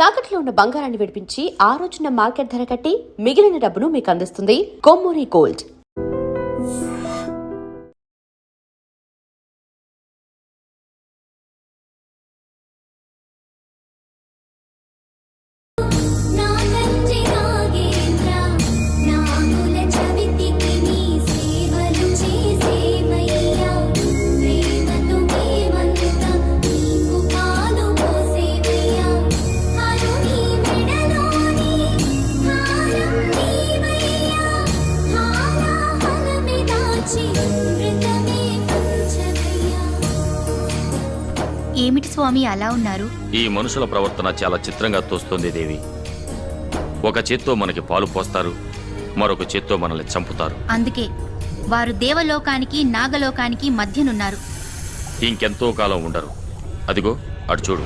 తాకట్లో ఉన్న బంగారాన్ని విడిపించి ఆ రోజున మార్కెట్ ధర కట్టి మిగిలిన డబ్బును మీకు అందిస్తుంది కొమ్మూరి గోల్డ్. ఏమిటి స్వామి అలా ఉన్నారు? ఈ మనుషుల ప్రవర్తన చాలా చిత్రంగా తోస్తుంది దేవి. ఒక చేత్తో మనకి పాలు పోస్తారు, మరొక చేత్తో మనల్ని చంపుతారు. అందుకే వారు దేవలోకానికి నాగలోకానికి మధ్యనున్నారు. ఇంకెంతో కాలం ఉండరు. అదిగో అటు చూడు.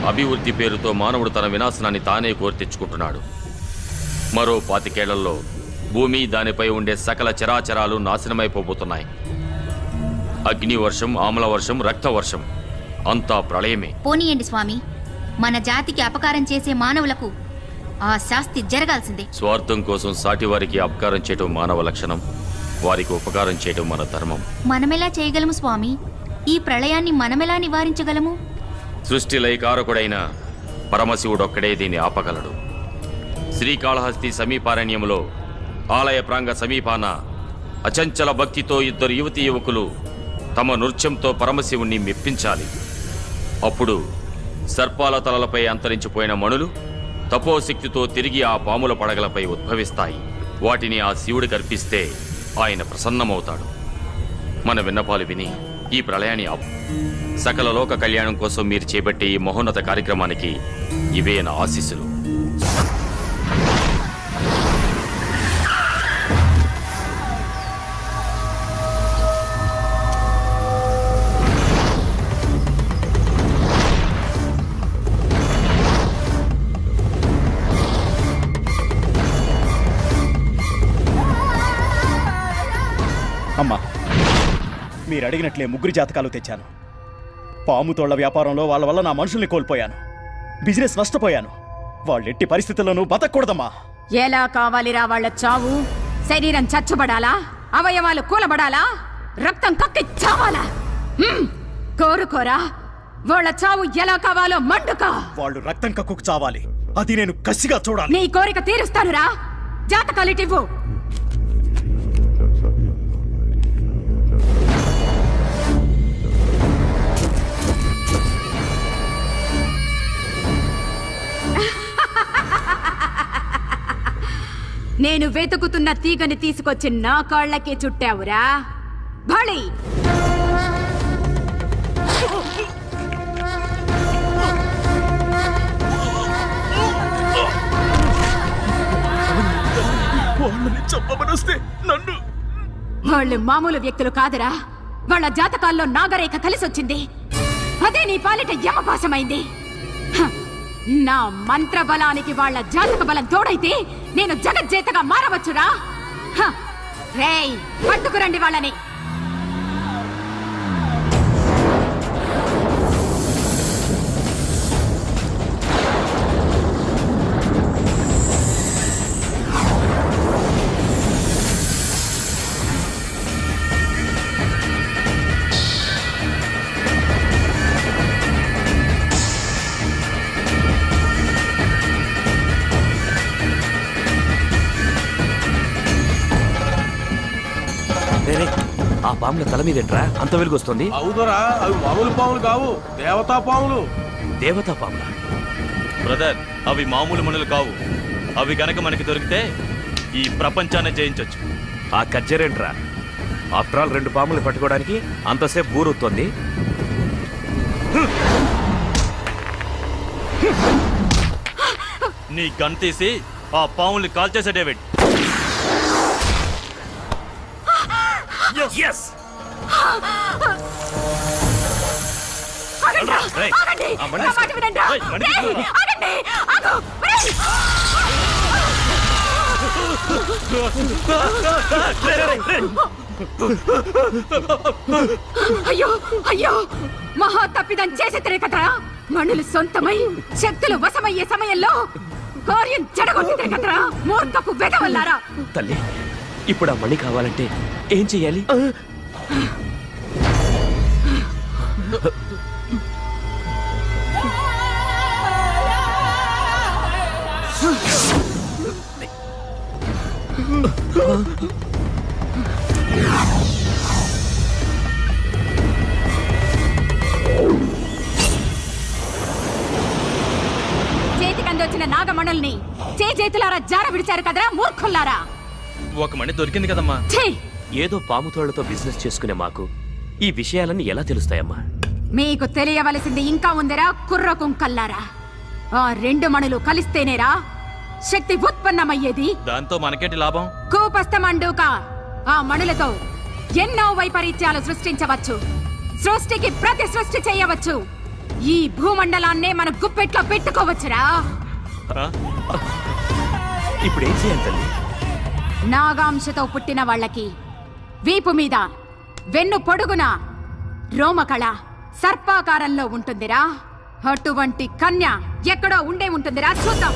అభివృద్ధి పేరుతో మానవుడు తన వినాశనాన్ని తానే కోరి తెచ్చుకుంటున్నాడు. మరో 25 ఏళ్లలో భూమి, దానిపై ఉండే సకల చరాచరాలు నాశనమైపోబోతున్నాయి. అగ్నివర్షం, ఆమ్లవర్షం, రక్తవర్షం అంతా ప్రళయమే. పోనీయండి స్వామి, మన జాతికి అపకారం చేసే మానవులకు ఆ శాస్తి జరగాల్సిందే. స్వార్థం కోసం సాటివారికి అపకారం చేయటం మానవ లక్షణం, వారికి ఉపకారం చేయటం మన ధర్మం. మనమెలా చేయగలము స్వామి? ఈ ప్రళయాన్ని మనమెలా నివారించగలము? సృష్టి లయకారకుడైన పరమశివుడొక్కడే దీన్ని ఆపగలడు. శ్రీకాళహస్తి సమీపారణ్యంలో ఆలయ ప్రాంగ సమీపాన అచంచల భక్తితో 2 యువతీ యువకులు తమ నృత్యంతో పరమశివుణ్ణి మెప్పించాలి. అప్పుడు సర్పాల తలలపై అంతరించిపోయిన మణులు తపోశక్తితో తిరిగి ఆ పాముల పడగలపై ఉద్భవిస్తాయి. వాటిని ఆ శివుడికి అర్పిస్తే ఆయన ప్రసన్నమవుతాడు. మన విన్నపాలు విని ఈ ప్రళయాన్ని ఆపు. సకల లోక కళ్యాణం కోసం మీరు చేపట్టే ఈ మహోన్నత కార్యక్రమానికి ఇవే నా ఆశీస్సులు. అమ్మా, మీరు అడిగినట్లే 3 జాతకాలు తెచ్చాను. పాము తోళ్ల వ్యాపారంలో వాళ్ళ వల్ల నా మనుషుల్ని కోల్పోయాను, బిజినెస్ నష్టపోయాను. వాళ్ళెట్టి పరిస్థితుల్లోనూ బతకూడదమ్మా. ఎలా కావాలిరా వాళ్ళ చావు? శరీరం చచ్చుబడాలా? అవయవాలు కూలబడాలా? రక్తం కక్కి చావాలా? కోరుకోరా వాళ్ళ చావు ఎలా కావాలో మండుకా. వాళ్ళు రక్తం కక్కుకు చావాలి, అది నేను కసిగా చూడాలి. నీ కోరిక తీరుస్తానురా. జాతకాలిటివ్వు. నేను వెతుకుతున్న తీగని తీసుకొచ్చి నా కాళ్ళకే చుట్టావురా. భళి వాళ్ళు మామూలు వ్యక్తులు కాదురా. వాళ్ళ జాతకాల్లో నాగరేఖ కలిసొచ్చింది. అదే నీ పాలిట యమపాశమైంది. నా మంత్ర బలానికి వాళ్ళ జాతక బలం తోడైతే నేను జగజ్జేతగా మారవచ్చురా. రేయ్, పట్టుకురండి వాళ్ళని. ఆ పాముల తల మీదేంట్రా అంత వెలుగొస్తుంది? అవుదరా, అవి మామూలు పాములు కావు, దేవతా పాములు. దేవతా పాముల? బ్రదర్, అవి మామూలు మనులు కావు. అవి గనక మనకి దొరికితే ఈ ప్రపంచాన్ని జయించొచ్చు. ఆ కజ్జరేంట్రా? ఆఫ్టర్ ఆల్ 2 పాములు పట్టుకోవడానికి అంతసేపు బూరుతుంది. నీ గన్ తీసి ఆ పాముల్ని కాల్చేసే డేవిడ్. Yes! ఆగండి! నా మాట వినండి! ఆగండి! ఆగు! అయ్యో అయ్యో మహా తప్పిదం చేసేతరే కదరా మణులు సొంతమై శక్తులు వశమయ్యే సమయంలో కార్యం చెడగొట్టితే కదరా మూర్ఖపు వెదవల్లారా. తల్లి ఇప్పుడు ఆ మణి కావాలంటే ఏం చెయ్యాలి? చేతికందొచ్చిన నాగమణుల్ని చేతులారా జార విడిచారు కదరా మూర్ఖుల్లారా. ఒక మణి దొరికింది కదమ్మా. ఛీ! ఏదో పాముతోళ్లతో బిజినెస్ చేసుకునే మాకు ఈ విషయాలన్నీ ఎలా తెలుస్తాయమ్మా? మీకు తెలియవలసింది ఇంకా ఉందిరా కుర్ర కుంకల్లారా. ఆ 2 మణులు కలిస్తేనేరా శక్తి ఉత్పన్నమయ్యేది. దాంతో మనకేంటి లాభం? కూపస్తమండూక ఆ మణులతో ఎన్నో వైపరీత్యాలు సృష్టించవచ్చు. సృష్టికి ప్రతి సృష్టి చేయవచ్చు. ఈ భూమండలాన్నే మన గుప్పెట్లో పెట్టుకోవచ్చురా. ఆ? ఇప్పుడు ఏం చేయాలి తల్లి? నాగాంశతో పుట్టిన వాళ్ళకి వీపు మీద వెన్ను పొడుగున రోమకళ సర్పాకారంలో ఉంటుందిరా. అటువంటి కన్య ఎక్కడో ఉండే ఉంటుందిరా. చూద్దాం.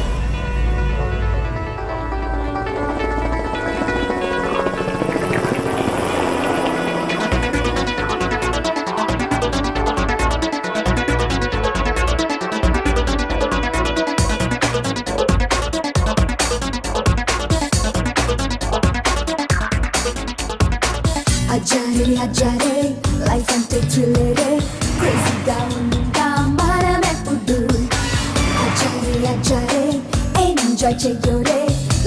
అజారే అజారే లైఫ్ అంటే థ్రిల్లరే క్రేజీగా ఉందా మనమెప్పుడు. అజారే అజారే ఎంజాయ్ చెయ్యోరే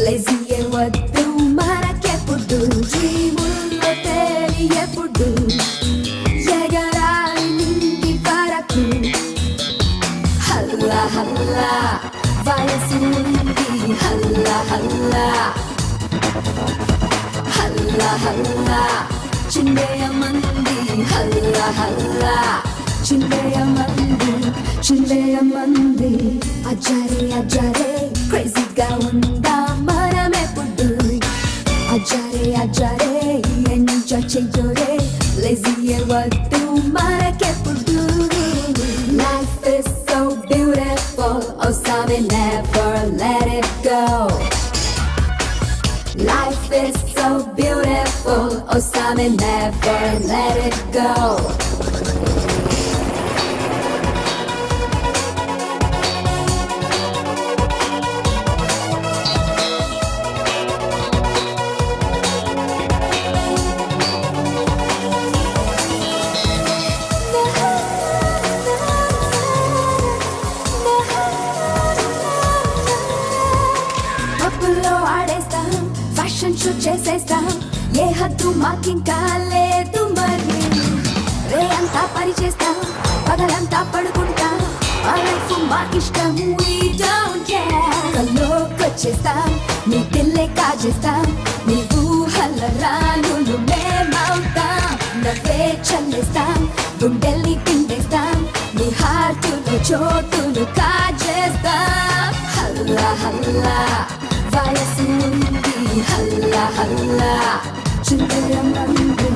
లేజీ వద్దు మనకెప్పుడు. డ్రీముల్లో తేలి ఎప్పుడు ఎగరాలి నింగి వరకు. హల్లా హల్లా వయసు ఉంది హల్లా హల్లా హల్లా హల్లా చిందేయమంది హల్లా హల్లా చిందేయమంది. అజారే అజారే క్రేజీగా ఉందా మనమెప్పుడు. అజారే అజారే ఎంజాయ్ చెయ్యోరే లేజీ వద్దు మనకెప్పుడు. Life is so beautiful, oh sorry never let it go. Life is so beautiful, oh sorry never let it go. పప్పులో ఆడేస్తాం, ఫ్యాషన్ షో చేసేస్తాం, ఏ హద్దు మాకింకా లేదు మరి. రే అంతా పని చేస్తాం, పగలంతా పడుకుంటాం, మా లైఫ్ మా ఇష్టం we don't care. కల్లోకొచ్చేస్తాం, నీ పిల్లే కాజేస్తాం, నీ ఊహల రానులు మేమవుతాం. నవ్వే చల్లేస్తాం, గుండెల్ని పిండేస్తాం, నీ హార్టులో చోటును కాజేస్తాం. హల్లా హల్లా వయసు ఉంది హల్లా హల్లా చిందేయమంది.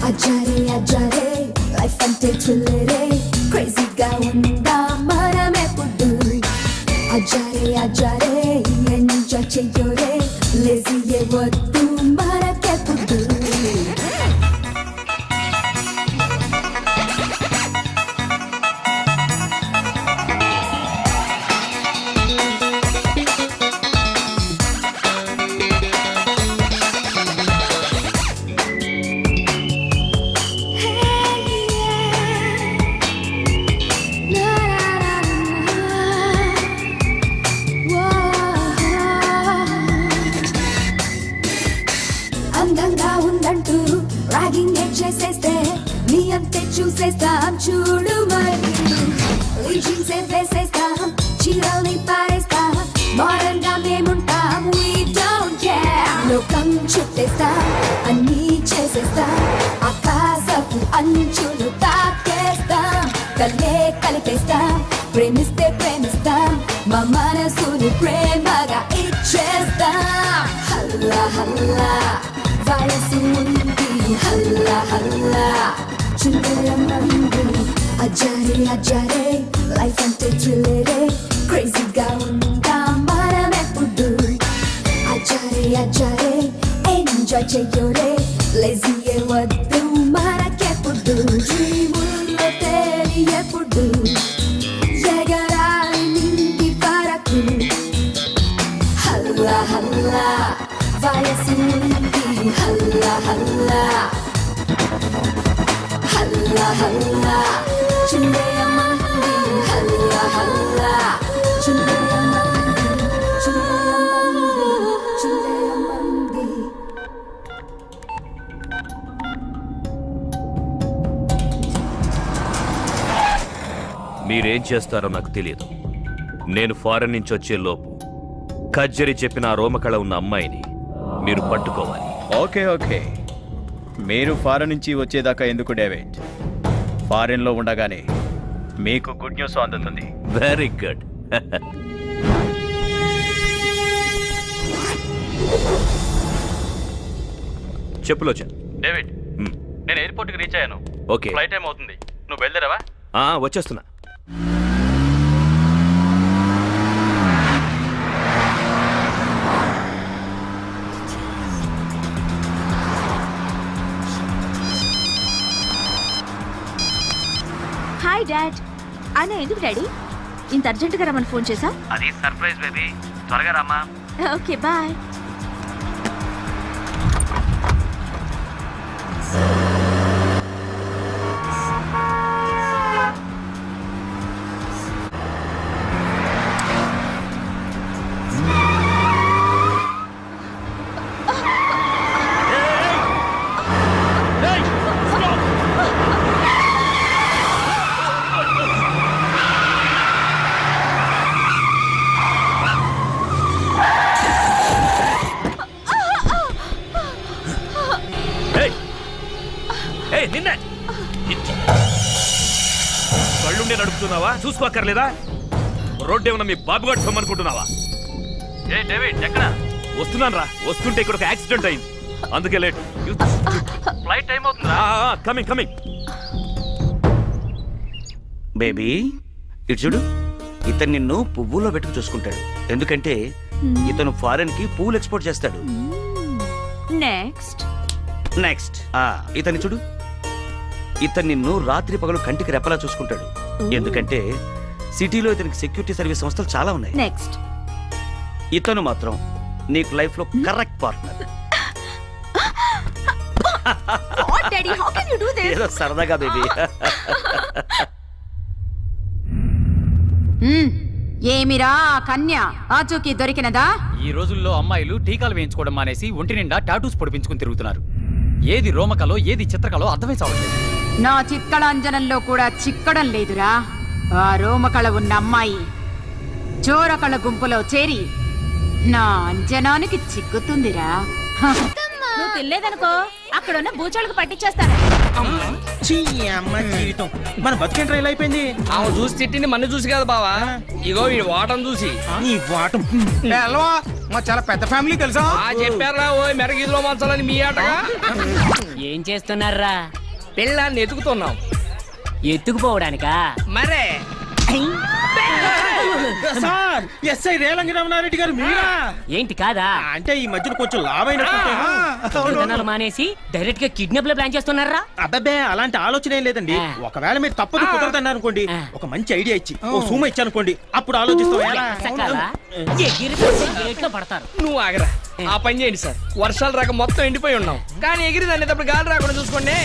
అజారే అజారే లైఫ్ అంటే థ్రిల్లరే క్రేజీగా ఉందా మనమెప్పుడు. అజారే అజారే ఎంజాయ్ చెయ్యోరే లేజీ వద్దు మనకెప్పుడు. అందంగా ఉందంటూ ర్యాగింగ్ చేసేస్తే నీ అంతే చూసేస్తాం చూడు మరి. జీన్సే వేసేస్తాం, చీరల్ని పారేస్తాం, మోడర్న్ గా మేముంటాం we don't care. లోకం చుట్టేస్తాం, అన్నీ చేసేస్తాం, ఆకాశపు అంచులు తాకేస్తాం, కళ్ళే కలిపేస్తాం, ప్రేమిస్తే ప్రేమిస్తాం, మా మనసుని ప్రేమగా ఇచ్చేస్తాం. హల్లా హల్లా వయసు ఉంది హల్లా హల్లా చుందరమంది అజారే అజారే లైఫ్ అంటే థ్రిల్లరే క్రేజీగా ఉందా మనమెప్పుడు అజారే అజారే ఎంజాయ్ చెయ్యోరే లేజీయే వద్దు మనకెప్పుడు డ్రీముల్లో తేలి ఎప్పుడు ఎగరాలి నింగి వరకు హల్లా హల్లా వయసు ఉంది హల్లా హల్లా హల్లా హల్లా చుండయమంది హల్లా హల్లా చుండయమంది చుండయమంది చుండయమంది మీరేం చేస్తారో నాకు తెలియదు. నేను ఫారెన్ నుంచి వచ్చే లోపు కజ్జరి చెప్పిన ఆ రోమకళ ఉన్న అమ్మాయిని మీరు పట్టుకోవాలి. ఓకే ఓకే, మీరు ఫారెన్ నుంచి వచ్చేదాకా ఎందుకు డేవిడ్? ఫారెన్లో ఉండగానే మీకు గుడ్ న్యూస్ అందుతుంది. Very good. చెప్పులోచన్. డేవిడ్, నేను ఎయిర్పోర్ట్కి రీచ్ అయ్యాను. ఓకే. ఫ్లైట్ టైం అవుతుంది. నువ్వు బయలుదేరావా? వచ్చేస్తున్నా. Hi dad. ఆయన ఎందుకు డాడీ ఇంత అర్జెంటుగా రమ్మని ఫోన్ చేసా? అది సర్ప్రైజ్ బేబీ, త్వరగా రామా. Okay bye. నిన్నే కళ్ళుండే నడుపుతున్నావా? చూసుకోక్కర్లేదా? రోడ్డు ఏమన్నా మీ బాబుగాడు సొమ్మనుకుంటున్నావా? ఏ డేవిడ్, ఎక్కడ? వస్తున్నాను రా. వస్తుంటే ఇక్కడ ఒక యాక్సిడెంట్ అయింది, అందుకే లేట్. ఫ్లైట్ టైం అవుతుందా? Coming coming. బేబీ ఇటు చూడు, ఇతను నిన్ను పువ్వులో పెట్టుకు చూసుకుంటాడు. ఎందుకంటే ఇతను ఫారెన్ కి పూలు ఎక్స్పోర్ట్ చేస్తాడు. నెక్స్ట్ నెక్స్ట్ ఇతన్ని చూడు, ఇతను నిన్ను రాత్రి పగలు కంటికి రెప్పలా చూసుకుంటాడు. ఎందుకంటే సిటీలో ఇతనికి సెక్యూరిటీ సర్వీస్ సంస్థలు చాలా ఉన్నాయి. నెక్స్ట్ ఇతను మాత్రం నీకు లైఫ్ లో correct partner. What daddy, how can you do this? ఏదో సరదాగా బేబీ. ఏమిరా కన్య ఆచూకీ దొరికినదా? ఈ రోజుల్లో అమ్మాయిలు టీకాలు వేయించుకోవడం మానేసి ఒంటి నిండా టాటూస్ పొడిపించుకుని తిరుగుతున్నారు. ఏది రోమకలో ఏది చిత్రకలో అర్థమై చావట్లేదు. నా చిత్కళాంజనంలో కూడా చిక్కడం లేదురా. ఆ రోమకళ ఉన్న అమ్మాయి చోరకళ గుంపులో చేరి నా అంజనానికి చిక్కుతుందిరా. నువ్వు తినలేదనుకో అక్కడున్న బూచోళ్ళకి పట్టించేస్తాను. జీవితం మన బతికేంట్రా ఇలా అయిపోయింది. ఆమె చూసి తిట్టింది మన చూసి కదా బావా, ఇగో ఈ వాటం చూసి. నీ వాటం మా చాలా పెద్ద ఫ్యామిలీ తెలుసా? చెప్పారా ఓ మెరగీదిలో మంచాలని మీ ఆటగా. ఏం చేస్తున్నారా? పిల్లాన్ని ఎతుకుతున్నాం. ఎత్తుకుపోవడానికా? మరే సార్, ఎస్ఐ రేలంగిరామనారెడ్డి గారు మీరా? ఏంటి కాదా? అంటే ఈ మధ్యన కొంచెం లాభైనట్టు మానేసి డైరెక్ట్ గా కిడ్నాప్ లో ప్లాన్ చేస్తున్నారా? అబ్బబ్బే, అలాంటి ఆలోచన ఏం లేదండి. ఒకవేళ మీరు తప్పదు కుదరదన్నారు అనుకోండి, ఒక మంచి ఐడియా ఇచ్చి ఓ సూమ ఇచ్చానుకోండి, అప్పుడు ఆలోచిస్తావు. పడతారు. నువ్వు ఆగరా, ఆ పని చేయండి సార్. వర్షాలు రాక మొత్తం ఎండిపోయి ఉన్నాం, కానీ ఎగిరి దాన్ని గాలి రాకుండా చూసుకోండి.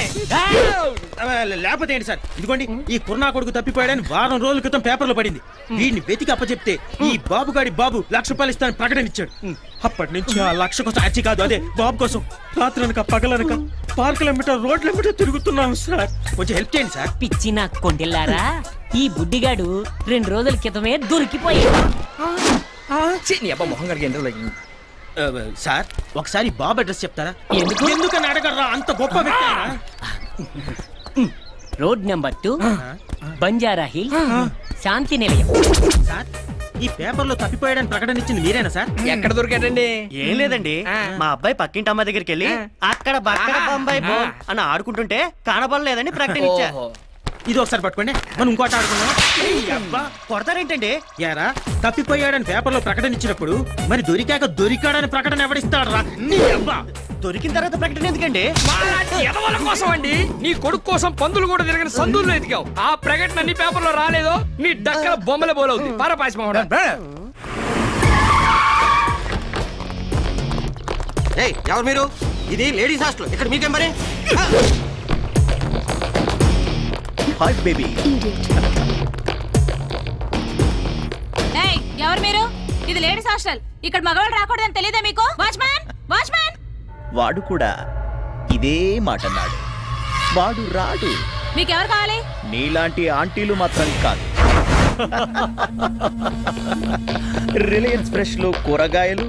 లేకపోతే ఏంటి సార్, ఇదిగోండి ఈ కుర్నా కొడుకు తప్పిపోయాడని వారం రోజుల క్రితం పేపర్లో పడింది. వీడిని వెతికి అప్పచెప్తే ఈ బాబుగాడి బాబు ₹1,00,000 ఇస్తానని ప్రకటన ఇచ్చాడు. అప్పటి నుంచి ఆ 1,00,000 కోసం అచ్చి కాదు, అదే బాబు కోసం రాత్రనక పగలనక పార్కులెంబట రోడ్లెంబట తిరుగుతున్నాం సార్. కొంచెం హెల్ప్ చేయండి సార్. పిచ్చి నా కొండెల్లారా, ఈ బుడ్డిగాడు 2 రోజుల క్రితమే దొరికిపోయాడు. మొహం గారికి సార్, ఒకసారి బాబు అడ్రస్ చెప్తారా? ఎందుకని అడగరా, అంత గొప్ప వ్యక్తి. రోడ్ నెంబర్ 2, బంజారా హిల్, శాంతి నిలయం. సార్, ఈ పేపర్లో తప్పిపోయాడని ప్రకటన ఇచ్చింది మీరేనా సార్? ఎక్కడ దొరికాడండి? ఏం లేదండి, మా అబ్బాయి పక్కింటి అమ్మ దగ్గరికి వెళ్ళి అక్కడ బక్కడ బొంబాయి బోన్ అని ఆడుకుంటుంటే కనబడలేదని ప్రకటన ఇచ్చా. ఇది ఒకసారి పట్టుకోండి, మనం ఇంకోటి ఆడుకుందాం. అబ్బా కొడతారేంటండి? యారా, తప్పిపోయాడని పేపర్లో ప్రకటన ఇచ్చినప్పుడు మరి దొరికాక దొరికాడని ప్రకటన ఎవడిస్తాడు రా? అబ్బా దొరికిన తర్వాత ప్రకటన ఎందుకండి? ఎదవల కోసం అండి. నీ కొడుకు కోసం పందులు కూడా తిరిగిన సందుల్లో ఎదిగావు. ఆ ప్రకటన నీ పేపర్లో రాలేదో నీ డక్కల బొమ్మల బోలవుతుంది. పారపాసి ఎవరు మీరు? ఇది లేడీస్ హాస్టల్, ఇక్కడ మీకేం మరి? Hi baby. ఎవరు మీరు? ఇది లేడీస్ హాస్టల్, ఇక్కడ మగవాళ్ళు రాకూడదని తెలియదా మీకు? Watchman, watchman! వాడు కూడా ఇదే మాట అన్నాడు. వాడు రాడు. మీకెవరు కావాలి? నీలాంటి ఆంటీలు మాత్రం కాదు. రిలయన్స్ ఫ్రెష్ లో కూరగాయలు,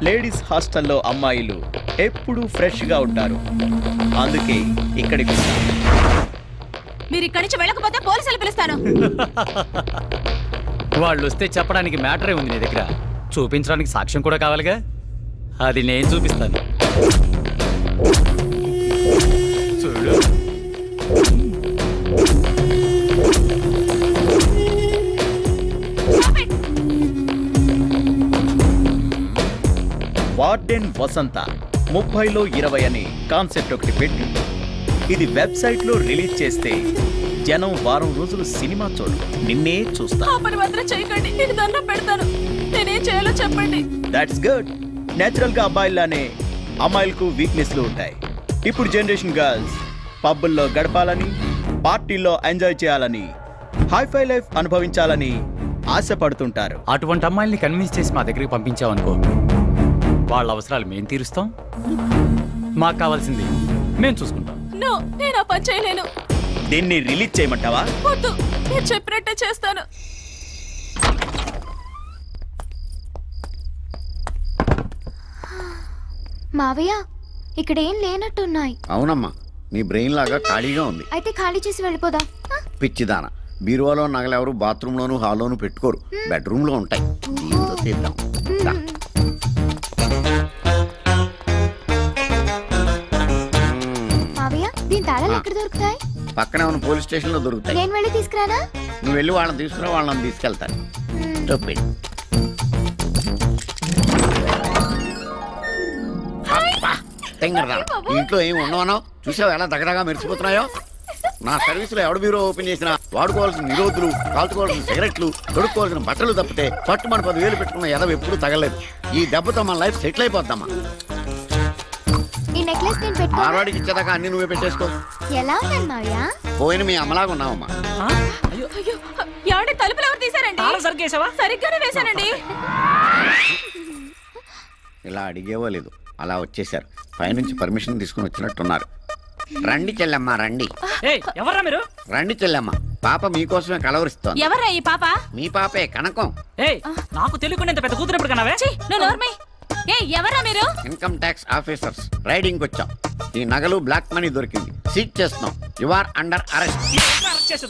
లేడీస్ హాస్టల్లో అమ్మాయిలు ఎప్పుడూ ఫ్రెష్ గా ఉంటారు. అందుకే ఇక్కడికి వచ్చాను. మీరు ఇక్కడి నుంచి వెళ్ళకపోతే పోలీసులు పిలుస్తాను. వాళ్ళు వస్తే చెప్పడానికి మ్యాటరే ఉంది నీ దగ్గర. చూపించడానికి సాక్ష్యం కూడా కావాలిగా, అది నేను చూపిస్తాను. చూడు. వార్డెన్ వసంత 30లో 20 అని కాన్సెప్ట్ ఒకటి పెట్టి ఇది వెబ్సైట్ లో రిలీజ్ చేస్తే జనం వారం రోజులు సినిమా చూడు, నిన్నే చూస్తా. పని మాత్రం చేయకండి, నేను దండం పెడతాను. నేనేం చేయాలో చెప్పండి. That's good. నేచురల్ గా అబ్బాయిలానే అమ్మాయిలకు వీక్నెస్లు ఉంటాయి. ఇప్పుడు జనరేషన్ గర్ల్స్ పబ్బుల్లో గడపాలని, పార్టీల్లో ఎంజాయ్ చేయాలని, హైఫై లైఫ్ అనుభవించాలని ఆశపడుతుంటారు. అటువంటి అమ్మాయిల్ని కన్విన్స్ చేసి మా దగ్గరికి పంపించావనుకో, వాళ్ళ అవసరాలు మేము తీరుస్తాం. మాకు కావాల్సింది మేము చూసుకుంటాం. నేను ఆ పని చేయలేను. దీన్ని రిలీజ్ చేయమంటావా? వద్దు, నేను చెప్పినట్టే చేస్తాను. మావయ్య, ఇక్కడ ఏం లేనట్టున్నాయి. అవునమ్మా, నీ బ్రెయిన్ లాగా ఖాళీగా ఉంది. అయితే ఖాళీ చేసి వెళ్ళిపోదా? పిచ్చిదాన, బీరువాలో నగలెవరు బాత్రూంలోను హాల్లోను పెట్టుకోరు, బెడ్రూమ్ లో ఉంటాయి. దీంతో తీద్దాం. దా. మావయ్య, దీని తాళాలు ఎక్కడ దొరుకుతాయి? పక్కనే ఉన్న పోలీస్ స్టేషన్ లో దొరుకుతాయి. నేను వెళ్ళి తీసుకురానా? నువ్వు వెళ్ళి వాళ్ళని తీసుకురా, వాళ్ళని తీసుకెళ్తాను. చెప్పి ఇంట్లో ఏమి ఉండవనో చూసావు, ఎలా దగ్గరగా మెరిసిపోతున్నాయో. నా సర్వీసులో ఎవడ బ్యూరో ఓపెన్ చేసినా వాడుకోవాల్సిన నిరోధులు, కాల్చుకోవాల్సిన సిగరెట్లు, తొడుక్కోవాల్సిన బట్టలు తప్పితే పట్టు మన 10,000 పెట్టుకున్న ఎదవ ఎప్పుడు తగలేదు. ఈ దెబ్బతో మన లైఫ్ సెటిల్ అయిపోద్దామా. ఈ నెక్లెస్ నేను పెట్టుకో. మార్వాడికి ఇచ్చేదాకా అన్ని నువ్వే పెట్టేసుకో. ఎలా ఉన్నాను మావయ్య? పోయిన మీ అమ్మలాగా ఉన్నావమ్మా. అయ్యో, ఏమండి, తలుపులు ఎవరు తీసారండి? సరిగ్గానే వేశానండి. ఇలా అడిగేవో లేదు, అలా వచ్చేసారు. పైనుంచి పర్మిషన్ తీసుకుని వచ్చినట్టున్నారు. రండి చెల్లెమ్మ, రండి. ఎవర్రా మీరు? రండి చెల్లెమ్మ, పాప మీకోసమే కలవరిస్తోంది. ఎవర్రా ఈ పాప? మీ పాపే, కనకం. నాకు తెలియకుండా పెద్ద కూతురు ఎప్పుడు కనవే? ఎవరా మీరు? ఇన్కమ్ ట్యాక్స్ ఆఫీసర్స్, రైడింగ్ వచ్చాం. ఈ నగలు బ్లాక్ మనీ దొరికింది, సీజ్ చేస్తున్నాం. You are under arrest.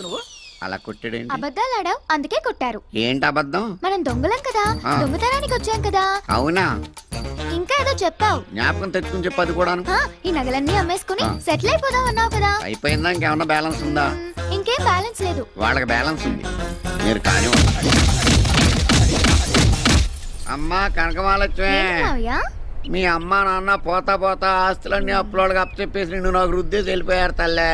నువ్వు అలా కొట్టాడేంటి? అబద్ధాలు ఆడావు, అందుకే కొట్టారు. ఏంటి అబద్ధం? మనం దొంగలం కదా, దొంగతనానికి వచ్చాం కదా. అవునా? ఇంకా ఏదో చెప్పావు. జ్ఞాపకం తెచ్చుకుని చెప్పు. అది కూడా ఈ నగలన్నీ అమ్మేసుకుని సెటిల్ అయిపోదాం అన్నావు కదా. అయిపోయిందా? ఇంకేమన్నా బ్యాలెన్స్ ఉందా? ఇంకేం బ్యాలెన్స్ లేదు. వాళ్ళకి బ్యాలెన్స్ ఉంది, మీరు కానీ. అమ్మా కనకమాలక్ష్మి, మీ అమ్మా నాన్న పోతా పోతా ఆస్తులన్నీ అప్పులోకి అప్పచెప్పేసి నిన్ను నాకు రుద్దేసి వెళ్ళిపోయారు తల్లే.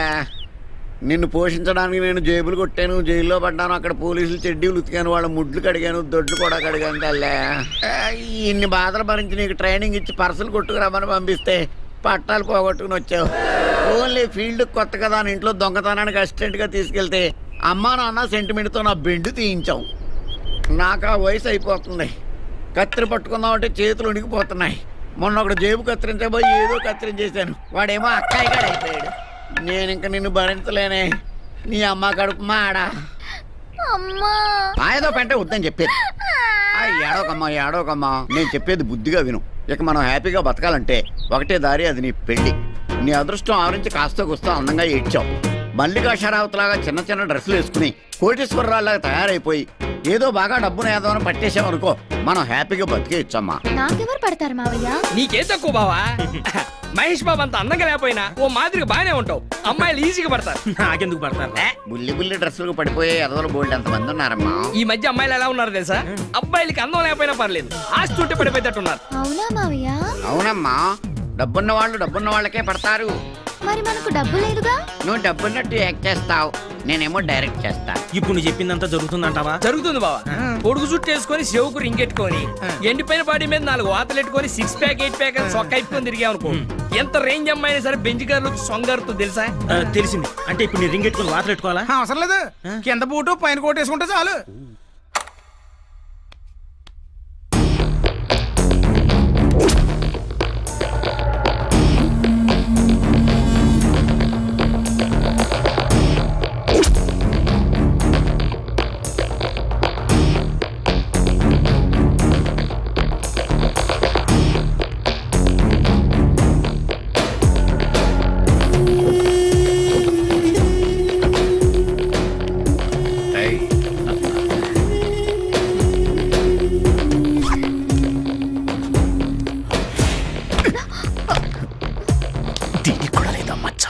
నిన్ను పోషించడానికి నేను జేబులు కొట్టాను, జైల్లో పడ్డాను. అక్కడ పోలీసులు చెడ్డీలు ఉతికాను, వాళ్ళ ముడ్లు కడిగాను, దొడ్లు కూడా కడిగాను తల్లే. ఇన్ని బాధలు భరించి నీకు ట్రైనింగ్ ఇచ్చి పర్సులు కొట్టుకురమ్మని పంపిస్తే పట్టాలు పోగొట్టుకుని వచ్చావు. ఓన్లీ ఫీల్డ్ కొత్త కదా అని ఇంట్లో దొంగతనానికి అసిస్టెంట్గా తీసుకెళ్తే అమ్మా నాన్న సెంటిమెంట్తో నా బెండు తీయించావు. నాకు ఆ వయసు అయిపోతుంది. కత్తిరి పట్టుకుందామంటే చేతులు ఉనికిపోతున్నాయి. మొన్న ఒకడు జేబు కత్తిరించబోయి ఏదో కత్తిరించేశాను, వాడేమో అక్కాయి కాడ అయిపోయాడు. నేను ఇంక నిన్ను భరించలేనే. నీ అమ్మ కడుపు మాడా. ఏదో పెంటే వద్దని చెప్పేది. ఏడోకమ్మా ఏడోకమ్మా, నేను చెప్పేది బుద్ధిగా విను. ఇక మనం హ్యాపీగా బతకాలంటే ఒకటే దారి, అది నీ పెళ్లి. నీ అదృష్టం ఆవరించి కాస్త కూస్తా అందంగా ఏడ్చావు. మల్లికా షరావత్ లాగా చిన్న చిన్న డ్రెస్సులు వేసుకుని కోటేశ్వరరావులాగా తయారైపోయి ఏదో బాగా డబ్బును ఏదో పట్టేసామనుకో మనం హ్యాపీగా బతికేయచ్చమ్మా. నాకెవరు పడతారు మావయ్య? నీకేం తక్కువ బావా? మహేష్ బాబు అంత అందంగా లేకపోయినా ఓ మాదిరిగా బాగానే ఉంటావు. అమ్మాయిలు ఈజీగా పడతారు. నాకెందుకు పడతారు? బుల్లి బుల్లి డ్రెస్సులకు పడిపోయే ఎదవలు బోల్డ్ ఎంతమంది ఉన్నారమ్మా. ఈ మధ్య అమ్మాయిలు ఎలా ఉన్నారు తెలుసా? అబ్బాయిలకి అందం లేకపోయినా పర్లేదు, ఆస్తి ఉంటే పడిపోయేటట్టున్నారు. అవునా మావయ్య? అవునమ్మా, డబ్బున్న వాళ్ళు డబ్బున్న వాళ్ళకే పడతారు. మరి మనకు డబ్బు లేదుగా. నువ్వు డబ్బున్నట్టు యాక్ట్ చేస్తావు, నేనేమో డైరెక్ట్ చేస్తా. ఇప్పుడు నువ్వు చెప్పిందంతా జరుగుతుందంటావా? జరుగుతుంది బావా. పొడుగు చుట్టూ వేసుకొని చెవుకు రింగెట్టుకొని ఎండిపోయిన బాడీ మీద 4 వాతలు ఎట్టుకొని 6 ప్యాక్ 8 ప్యాక్ అని సొక్క అయిపోయి తిరిగామనుకో, ఎంత రేంజ్ అమ్మాయినా సరే బెంచ్ కార్లు సొంగారుతో తెలుసా? తెలిసింది. అంటే ఇప్పుడు నీ రింగ్ ఎట్టుకుని వాతలు పెట్టుకోవాలా? అవసరం లేదు, కింద బూటు పైన కోట్ వేసుకుంటే చాలు. దీనికి కూడా లేదా మచ్చ?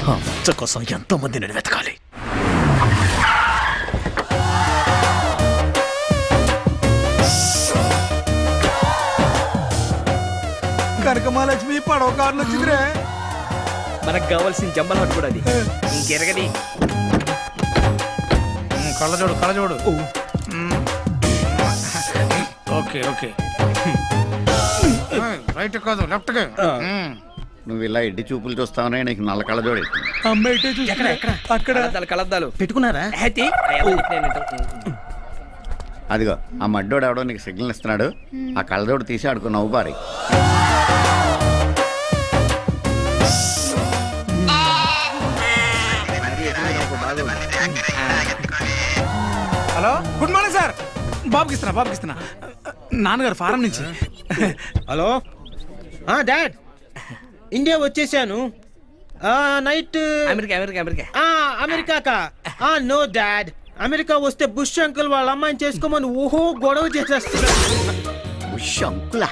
ఆ మచ్చ కోసం ఎంతో మంది నేను వెతకాలి. కనకమాలక్ష్మి పడవ కార్లు వచ్చిందిరే. మనకు కావాల్సిన జమ్మల హట్ కూడా అది. ఇంకెరగది కళ్ళజోడు కళ్ళజోడు. ఓకే ఓకే, రైట్ కాదు లెఫ్ట్. నువ్వు ఇలా ఎడ్డి చూపులు చూస్తావనే నీకు నల్ల కళ్ళజోడు అక్కడ కలద్దాలు పెట్టుకున్నారా? అదిగో ఆ మడ్డోడు ఎవడో నీకు సిగ్నల్ ఇస్తున్నాడు, ఆ కళ్ళజోడు తీసి ఆడుకో నవ్వు బారి. Hello, good morning sir. బాబుకి ఇస్తున్నా నాన్నగారు ఫారం నుంచి. హలో డాడ్, ఇండియా వచ్చేసాను. నైట్ అమెరికా అమెరికా అమెరికా అమెరికాకా? నో డాడ్, అమెరికా వస్తే బుష్ అంకుల్ వాళ్ళ అమ్మాయిని చేసుకోమని ఓహో గొడవ చేసేస్తున్నా. ఉష్ అంకులా?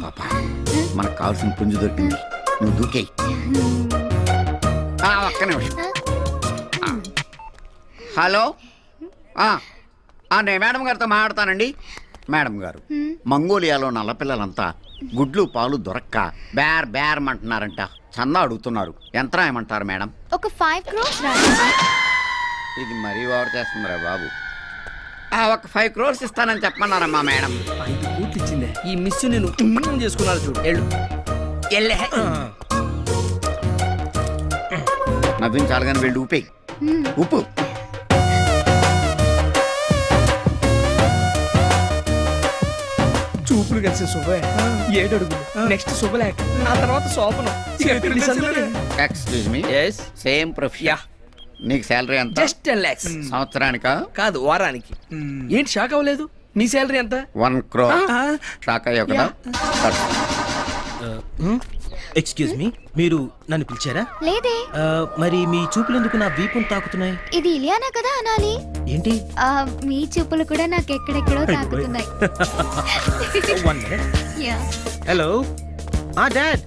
పాపా, మనకు కావాల్సిన పుంజు దొరికింది, నువ్వు దూకేయి. ఒక్క నిమిషం. హలో, నేను మేడం గారితో మాట్లాడతానండి. మేడం గారు, మంగోలియాలో నల్లపిల్లలంతా గుడ్లు పాలు దొరక్క బేర్ బేరమంటున్నారంట. చందా అడుగుతున్నారు, ఎంత రాయమంటారు మేడం? ఒక 5 crores ఇది మరీ ఓవర్ చేస్తుందిరా బాబు. ఒక 5 crores ఇస్తానని చెప్పమన్నారమ్మా మేడం. 5 కోట్లు ఇచ్చిందే. ఈ మిస్ నేను చేసుకున్నాను చూడు. ఎల్లే నవ్వించాలి కానీ వెళ్ళి ఊపేయి. ఉప్పు చూపులు కలిసి శుభే 7 అడుగులు. నెక్స్ట్ శుభలేఖ, ఆ తర్వాత శోభనం. Excuse me, same profession. నీకు శాలరీ ఎంత? Just 10 lakhs. సంవత్సరానికా? కాదు, వారానికి. ఏంటి షాక్ అవ్వలేదు? మీ శాలరీ ఎంత? 1 crore. షాక్ అయ్యావు కదా? ఎక్స్క్యూజ్ మీ, మీరు నన్ను పిలిచారా? లేదే. మరి మీ చూపులు ఎందుకు నా వీపును తాకుతున్నాయి? ఇది ఇలియానా కదా అనాలి. ఏంటి? మీ చూపులు కూడా నాకు ఎక్కడెక్కడో తాకుతున్నాయి. హలో డాడ్,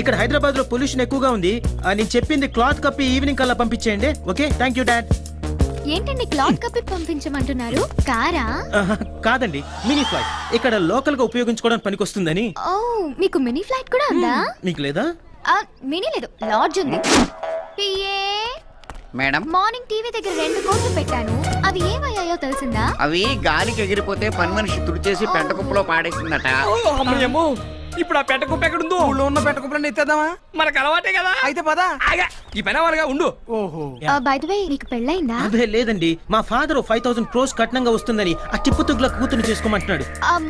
ఇక్కడ హైదరాబాద్ లో పొల్యూషన్ ఎక్కువగా ఉంది. నేను చెప్పింది క్లాత్ కప్పి ఈవినింగ్ కల్లా పంపించేయండి. Okay, thank you dad. ఏంటండి క్లాత్ కప్పి పంపించమంటున్నారు? కారా? కాదండి, మినీ ఫ్లైట్. ఇక్కడ లోకల్ గా ఉపయోగించుకోవడానికి పనికొస్తుందని. ఓ, మీకు మినీ ఫ్లైట్ కూడా ఉందా? మీకు లేదా? మినీ లేదు, లాడ్జ్ ఉంది. మేడం, మార్నింగ్ టీవీ దగ్గర 2 కోట్లు పెట్టాను, అవి ఏమయ్యాయో తెలిసిందా? అవి గాలికి ఎగిరిపోతే పని మనిషి తుడిచేసి పెంట కుప్పలో పాడేసిందట. అమ్మయ్యమ్మో, ఇప్పుడు ఆ పెట్ట కుప్ప ఎక్కడుందో? ఊళ్ళో ఉన్న పెట్ట కుప్పలన్నీ ఎత్తేద్దామా? మనకు అలవాటే కదా. అయితే పదా, ఈ పని వాళ్ళగా ఉండు. ఓహో, బై ది వే, నీకు పెళ్ళైందా? అదే లేదండి, మా ఫాదర్ 5,000 crores కట్నంగా వస్తుందని ఆ టిప్పు తుగ్గుల కూతురు చేసుకోమంటున్నాడు.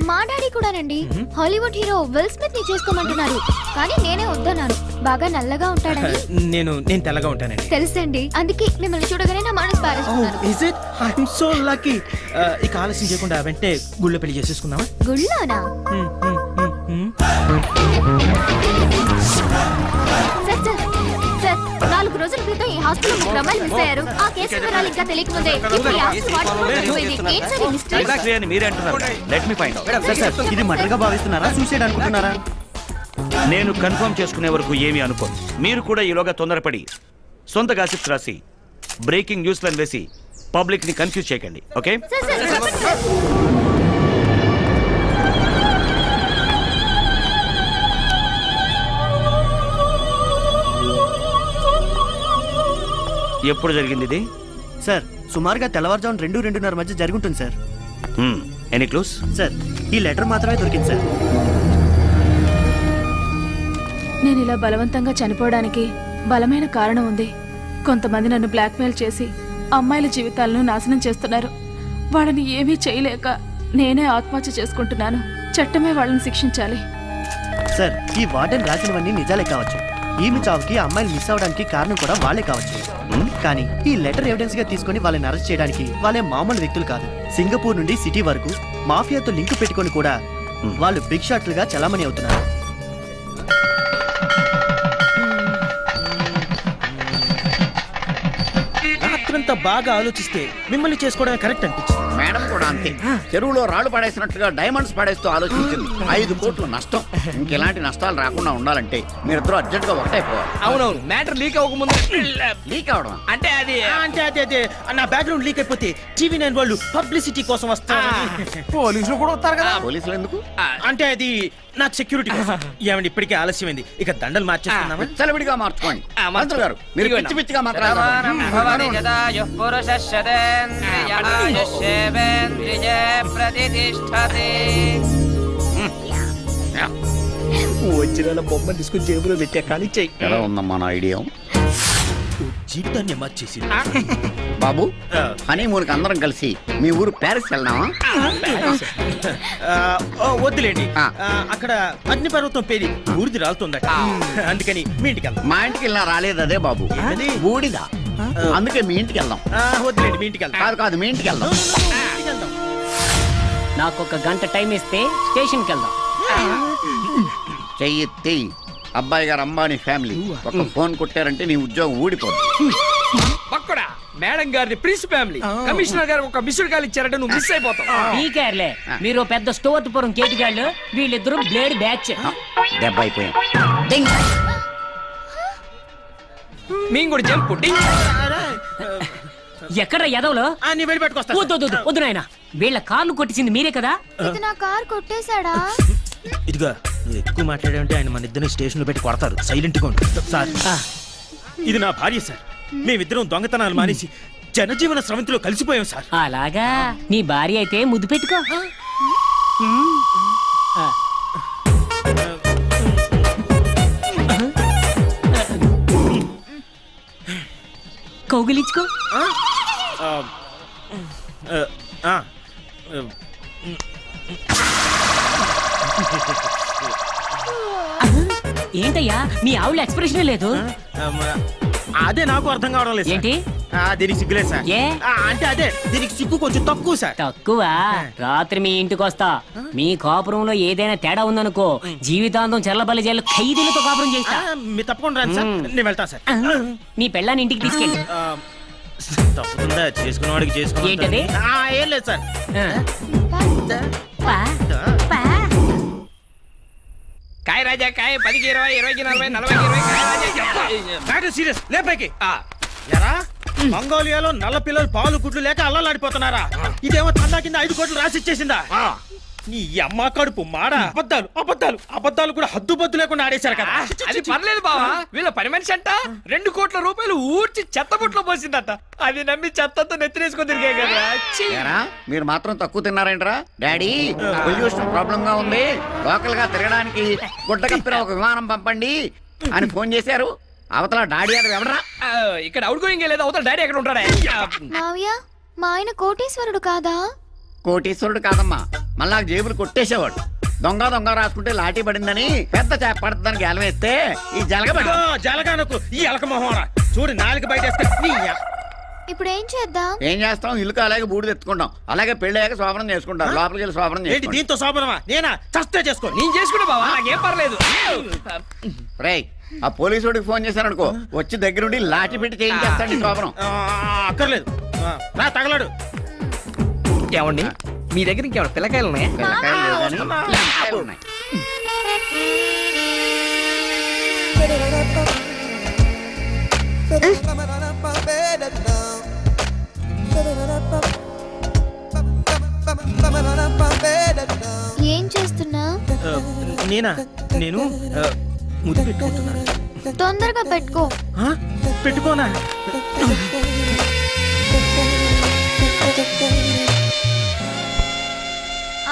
మా డాడీ కూడానండి. హాలీవుడ్ హీరో విల్ స్మిత్ ని చేసుకోమంటున్నారు, కానీ నేనే వద్దన్నాను. బాగా నల్లగా ఉంటాడని. నేను తెల్లగా ఉంటానండి. తెలుసండి, అందుకే మిమ్మల్ని చూడగానే నా మనసు పారేస్తున్నాను. Is it? I am so lucky. ఇక ఆలస్యం చేయకుండా వెంటనే గుళ్ళో పెళ్లి చేసేసుకుందామా? గుళ్ళోనా? సార్ 4 రోజుల క్రితం ఈ హాస్పిటల్ ముగ్గురు అమ్మాయిలు మిస్ అయ్యారు. ఆ కేసు వివరాలు ఇంకా తెలియకముందే ఇప్పుడు ఈ ఆస్తి వాడుకోవడం జరిగిపోయింది. ఏంటి సార్ ఈ మిస్టరీ? ఎగ్జాక్ట్లీ అని మీరే అంటున్నారు. Let me find out. Sir ఇది మర్డర్ గా భావిస్తున్నారా, సూసైడ్ అనుకుంటున్నారా? నేను కన్ఫర్మ్ చేసుకునే వరకు ఏమీ అనుకోను. మీరు కూడా ఈలోగా తొందరపడి సొంత గాసిప్స్ రాసి బ్రేకింగ్ న్యూస్లను వేసి పబ్లిక్ ని కన్ఫ్యూజ్ చేయకండి. ఓకే? సార్ చెప్పండి సార్. ఎప్పుడు జరిగింది ఇది? సార్ సుమారుగా తెల్లవారుజామున 2-2:30 మధ్య జరుగుతుంది సార్. Any clues? సార్ ఈ లెటర్ మాత్రమే దొరికింది సార్. నేను ఇలా బలవంతంగా చనిపోవడానికి బలమైన కారణం ఉంది. కొంతమంది నన్ను బ్లాక్మెయిల్ చేసి అమ్మాయిల జీవితాలను నాశనం చేస్తున్నారు. వాళ్ళని ఏమీ చేయలేక నేనే ఆత్మహత్య చేసుకుంటున్నాను. చట్టమే వాళ్ళని శిక్షించాలి. సార్ ఈ వార్డెన్ రాసినవన్నీ నిజాలే కావచ్చు. ఈమె చావుకి అమ్మాయిలు మిస్ అవడానికి కారణం కూడా వాళ్ళే కావచ్చు. కానీ ఈ లెటర్ ఎవిడెన్స్ గా తీసుకొని వాళ్ళని అరెస్ట్ చేయడానికి వాళ్ళే మామూలు వ్యక్తులు కాదు. సింగపూర్ నుండి సిటీ వరకు మాఫియాతో లింక్ పెట్టుకొని కూడా వాళ్ళు బిగ్ షాట్లుగా చలామణి అవుతున్నారు. రాత్రంతా బాగా ఆలోచిస్తే మిమ్మల్ని చేసుకోవడమే కరెక్ట్ అనిపించింది. మేడం కూడా అంతే. చెరువులో రాళ్ళు పడేసినట్టుగా డైమండ్స్ పడేస్తూ ఆలోచించింది. 5 కోట్లు నష్టం. ఇంకెలాంటి నష్టాలు రాకుండా ఉండాలంటే మీరిద్దరూ అర్జెంట్ గా ఒకటైపోవాలి. అవునవును, మ్యాటర్ లీక్ అవ్వకముందు లీక్ అవడం అంటే అది అదే నా బ్యాక్గ్రౌండ్ లీక్ అయిపోతే TV9 వాళ్ళు పబ్లిసిటీ కోసం వస్తారు. పోలీసులు కూడా వస్తారు కదా. పోలీసులు ఎందుకు? అంటే అది నాకు సెక్యూరిటీ కోసం. ఏమండి ఇప్పటికే ఆలస్యమైంది, ఇక దండలు మార్చేస్తున్నామా? చలవిడిగా మార్చుకోండి. మంత్రులు గారు మీరు పిచ్చి పిచ్చిగా మాట్లాడారు. వచ్చిన బొమ్మ తీసుకుని జేబులో పెట్టా కానీ చెయ్యి. ఎలా ఉందమ్మా నా ఐడియా? జీవితాన్ని మార్చేసి బాబు, హనీమూన్ కి అందరం కలిసి మీ ఊరు ప్యారిస్ వెళ్దామా? వద్దులేండి. అక్కడ అగ్నిపర్వతం పేరి ఊరిది రాలుతుందట. అందుకని మీ ఇంటికి వెళ్దాం. మా ఇంటికి వెళ్ళినా రాలేదు అదే బాబు, ఊడిదా. అందుకే మీ ఇంటికి వెళ్దాం. వద్దులేండి, మీ ఇంటికి వెళ్దాం. కాదు కాదు, మీ ఇంటికి వెళ్దాం. నాకు 1 గంట టైం ఇస్తే స్టేషన్కి వెళ్దాం. చెయ్యి అబ్బాయి గారు అంబానీ ఫ్యామిలీ. ఒక ఫోన్ కొట్టారంటే నీ ఉద్యోగం ఊడిపోతుంది. పక్కడా మేడం గారిది ప్రిన్స్ ఫ్యామిలీ. కమిషనర్ గారు ఒక మిస్డ్ కాల్ ఇచ్చారంటే నువ్వు మిస్ అయిపోతావు. నీకేర్లే, మీరు పెద్ద స్టోర్పురం కేటిగాళ్ళు, వీళ్ళిద్దరూ బ్లేడ్ బ్యాచ్. దెబ్బ అయిపోయాం. మేము కూడా జంపు ఎక్కడ ఎదవలో నీ వెళ్ళి పెట్టుకొస్తా. వద్దు నాయన, వీళ్ళ కార్లు కొట్టించింది మీరే కదా. ఇది నా కార్ కొట్టేశాడా? ఇదిగా నువ్వు ఎక్కువ మాట్లాడావంటే ఆయన మన ఇద్దరిని స్టేషన్ లో పెట్టి కొడతారు. సైలెంట్ గా ఉండు. సార్ ఇది నా భార్య సార్. మేమిద్దరం దొంగతనాలు మానేసి జనజీవన స్రవంతిలో కలిసిపోయాం సార్. అలాగా, నీ భార్య అయితే ముద్దు పెట్టుకో. కౌగిలించుకో. ఏంటయ్యా మీ ఆవుల ఎక్స్ప్రెషన్ లేదు? అదే నాకు అర్థం కావడం లేదు. ఏంటి దీనికి సిగ్గులేదు సార్. అంటే అదే దీనికి సిగ్గు కొంచెం తక్కువ సార్. తక్కువ? రాత్రి మీ ఇంటికి వస్తా. మీ కాపురంలో ఏదైనా తేడా ఉందనుకో, జీవితాంతం చెల్లబల్లి జైలు ఖైదీలతో కాపురం చేస్తా. మీరు తప్పకుండా రండి సార్, నేను వెళ్తాను సార్. నీ పెళ్ళాన్ని ఇంటికి తీసుకెళ్ళి. తప్పకుండా చేసుకున్నవాడికి చేసుకున్నా. ఏంటది? ఏం లేదు సార్. కాయ రాజా కాయ 10కి 20, 20కి 40, 40కి 20. కాయ రాజా మ్యాటర్ సీరియస్. లేపైకి ఎరా మంగోలియాలో నల్ల పిల్లలు పాలు గుడ్లు లేక అల్లలాడిపోతున్నారా? ఇదేమో తండా కింద 5 కోట్లు రాసిచ్చేసిందా? నీ అమ్మ కడుపు మాడ. అబద్ధాలు అబద్ధాలు అబద్ధాలు కూడా హద్దుబద్దు లేకుండా ఆడేశారు కదా. అది పర్లేదు బావా, వీళ్ళ పని మనిషి అంట 2 కోట్ల రూపాయలు ఊడ్చి చెత్తబుట్లో పోసిందట. అది నమ్మి చెత్తతో నెత్తినేసుకొని తిరిగే కదా. మీరు మాత్రం తక్కువ తిన్నారేంట్రా? డాడీ పొల్యూషన్ ప్రాబ్లం గా ఉంది, లోకల్ గా తిరగడానికి గుడ్డ కప్పిన ఒక విమానం పంపండి అని ఫోన్ చేశారు. అవతల డాడీ అది ఎవడరా? ఇక్కడ అవుట్ గోయింగ్ లేదు, అవతల డాడీ ఎక్కడ ఉంటాడా? మావయ్య, మా ఆయన కోటీశ్వరుడు కాదా? కోటీశ్వరుడు కాదమ్మా, మళ్ళా జేబులు కొట్టేసేవాడు. దొంగ దొంగ రాసుకుంటే లాఠీ పడిందని పెద్ద చేప పడుతుందని గెలం వేస్తే ఈ జలగ జలగానకు ఈ ఎలక మొహం చూడు, 4 బయట ఇప్పుడు ఏం చేద్దాం? ఏం చేస్తాం, ఇల్లు అలాగే బూడిద ఎత్తుకుంటాం, అలాగే పెళ్ళయ్యాక శోభనం చేసుకుంటాం. లోపలికి వెళ్ళి శోభనం ఏంటి చేసుకోండి. దీంతో శోభనమా? నేనా చస్తే చేసుకో. నేను చేసుకుంటా బావా, నాకేం పర్లేదు. రేయ్, ఆ పోలీసు వాడికి ఫోన్ చేశారనుకో, వచ్చి దగ్గరుండి లాఠీ పెట్టి చేయించేస్తాడు ఈ శోభనం. అక్కర్లేదు, నా తగలడు. ఏమండి మీ దగ్గర ఇంకేమైనా పిల్లకాయలు ఉన్నాయా? పిల్లకాయలు లేవు కానీ లెంకాయలు ఉన్నాయి. ఏం చేస్తున్నా? నేనా? నేను ముద్దు పెట్టుకుంటున్నాను. తొందరగా పెట్టుకో. పెట్టుకోనా?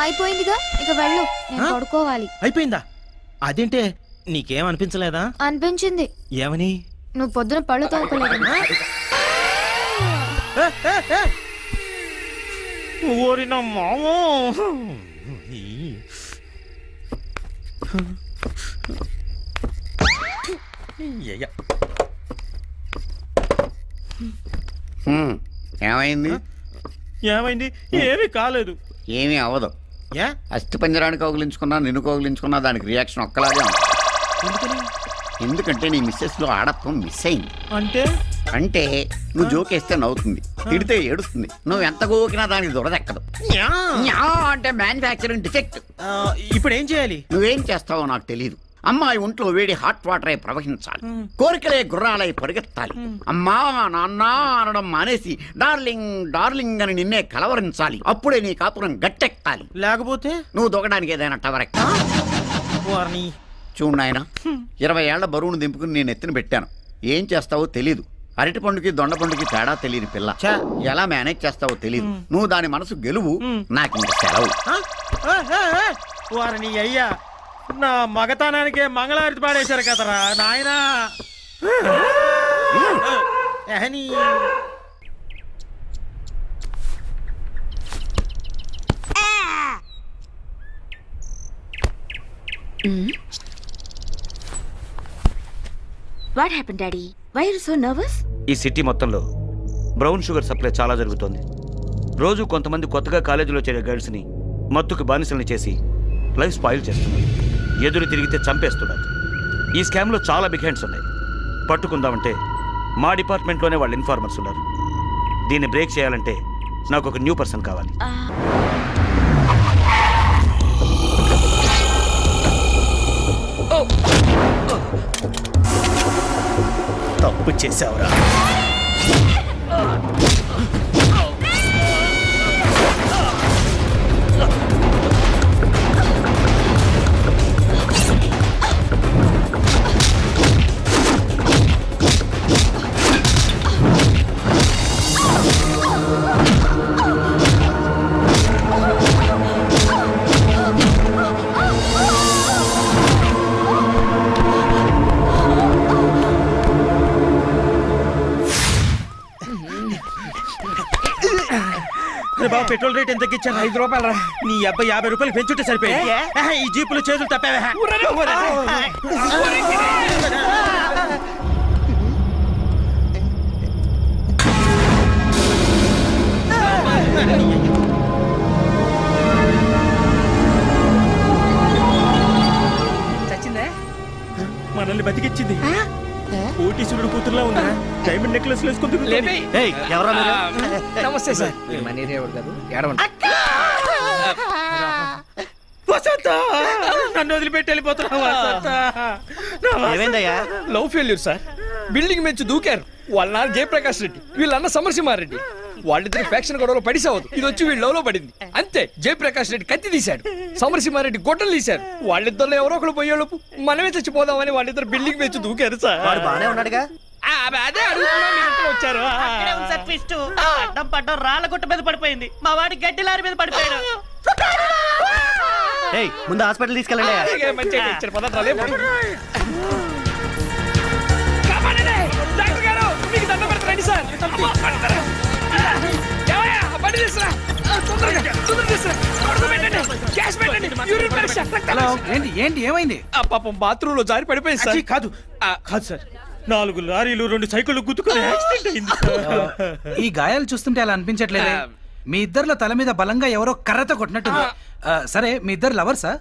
అయిపోయిందిగా, ఇక వెళ్ళు, నేను పడుకోవాలి. అయిపోయిందా? అదేంటే నీకేం అనిపించలేదా? అనిపించింది. ఏమని? నువ్వు పొద్దున పళ్ళు తోముకోలేదు. ఓరిన మామో. ఏమైంది? ఏమైంది? ఏమీ కాలేదు. ఏమీ అవ్వదు. ఏ? అస్థి పంజరానికి కౌగిలించుకున్నా, నిన్ను కౌగిలించుకున్నా దానికి రియాక్షన్ ఒక్కలాగే ఉంది. ఎందుకంటే నీ మిస్సెస్ లో ఆడత్వం మిస్ అయింది. అంటే నువ్వు జోకేస్తే నవ్వుతుంది, తిడితే ఏడుస్తుంది, నువ్వు ఎంత గోకినా దానికి దురదెక్కదు. అంటే మ్యానుఫ్యాక్చరింగ్ డిఫెక్ట్. ఇప్పుడు ఏం చేయాలి? నువ్వేం చేస్తావో నాకు తెలియదు. అమ్మాయి ఒంట్లో వేడి హాట్ వాటర్ అయి ప్రవహించాలి, కోరికలే గుర్రాలై పరిగెత్తాలి, అమ్మా నాన్న అనడం మానేసి డార్లింగ్ డార్లింగ్ అని నిన్నే కలవరించాలి. అప్పుడే నీ కాపురం గట్టెక్కాలి. లేకపోతే నువ్వు దొగడానికి ఏదైనా టవర్ ఎక్కాలి. చూడు నాయన, 20 ఏళ్ల బరువును దింపుకుని నేను ఎత్తున పెట్టాను. ఏం చేస్తావో తెలీదు. అరటి పండుకి దొండ పండుకి తేడా తెలియని పిల్ల. ఎలా మేనేజ్ చేస్తావో తెలీదు. నువ్వు దాని మనసు గెలువు, నాకు ఇంక సెలవు. వారిని అయ్యా, నా మగతనానికే మంగళారతి పాడేశారు కదరా నాయనా. What happen daddy? Why are so nervous? ఈ సిటీ మొత్తంలో బ్రౌన్ షుగర్ సప్లై చాలా జరుగుతోంది. రోజు కొంతమంది కొత్తగా కాలేజీలో చేరే గర్ల్స్ని మత్తుకు బానిసల్ని చేసి లైఫ్ స్పాయిల్ చేస్తున్నారు. ఎదురు తిరిగితే చంపేస్తున్నారు. ఈ స్కామ్లో చాలా బిగ్ హ్యాండ్స్ ఉన్నాయి. పట్టుకుందామంటే మా డిపార్ట్మెంట్లోనే వాళ్ళు ఇన్ఫార్మర్స్ ఉన్నారు. దీన్ని బ్రేక్ చేయాలంటే నాకు ఒక న్యూ పర్సన్ కావాలి. తప్పు చేశావురా. బాబు, పెట్రోల్ రేట్ ఎంత తగ్గించాను? 5 రూపాయలు. నీ అబ్బాయి 50 రూపాయలు పెంచుంటే సరిపోయింది. ఈ జీపులు చేతులు తప్పావా? చచ్చిందే? మనల్ని బతికిచ్చింది. కోటీశ్వరుడు కూతురులా ఉందా? డైమండ్ నెక్లెస్ వేసుకుంటుంది. ఎవరా మీరు? నమస్తే సార్. మనీరేవుడు కాదు, ఏడవండి. వసంత, నన్ను వదిలిపెట్టి వెళ్ళిపోతున్నావా? ఏమైందయ్యా? Love failure sir. బిల్డింగ్ మెచ్చి దూకారు. వాళ్ళ నాన్న జయప్రకాష్ రెడ్డి, వీళ్ళన్న సమరసింహారెడ్డి. వాళ్ళిద్దరు ఫ్యాక్షన్ గొడవలో పడిసావద్దు. ఇది వచ్చి వీళ్ళు లవ్ లో పడింది అంతే. జయప్రకాష్ రెడ్డి కత్తి తీశాడు, సమరసింహారెడ్డి గొడ్డలు తీశారు. వాళ్ళిద్దరు ఎవరో ఒకరు పోయేలోపు మనమే చచ్చిపోదామని వాళ్ళిద్దరు బిల్డింగ్ మెచ్చి దూకారు సార్. వాడు బానే ఉన్నాడుగా? అదే అడుగుతున్నా, మీరంతా వచ్చారు. అడ్డం పడ్డం రాళ్ళ గుట్ట మీద పడిపోయింది. మా వాడి గడ్డి లారీ మీద పడిపోయాడు. ముందు హాస్పిటల్ తీసుకెళ్ళండి. డాక్టర్ గారు, మీకు దండం పెడతారండి సార్. ఏంటి ఏమైంది? పాపం బాత్రూమ్ లో జారి పడిపోయింది సార్. కాదు కాదు సార్, 4 లారీలు 2 సైకిళ్ళు గుద్దుకుని యాక్సిడెంట్ అయింది సార్. ఈ గాయాలు చూస్తుంటే అలా అనిపించట్లేదు. మీ ఇద్దరిలో తల మీద బలంగా ఎవరో కర్రతో కొట్టినట్టుంది. సరే మీ ఇద్దరు లవర్సా?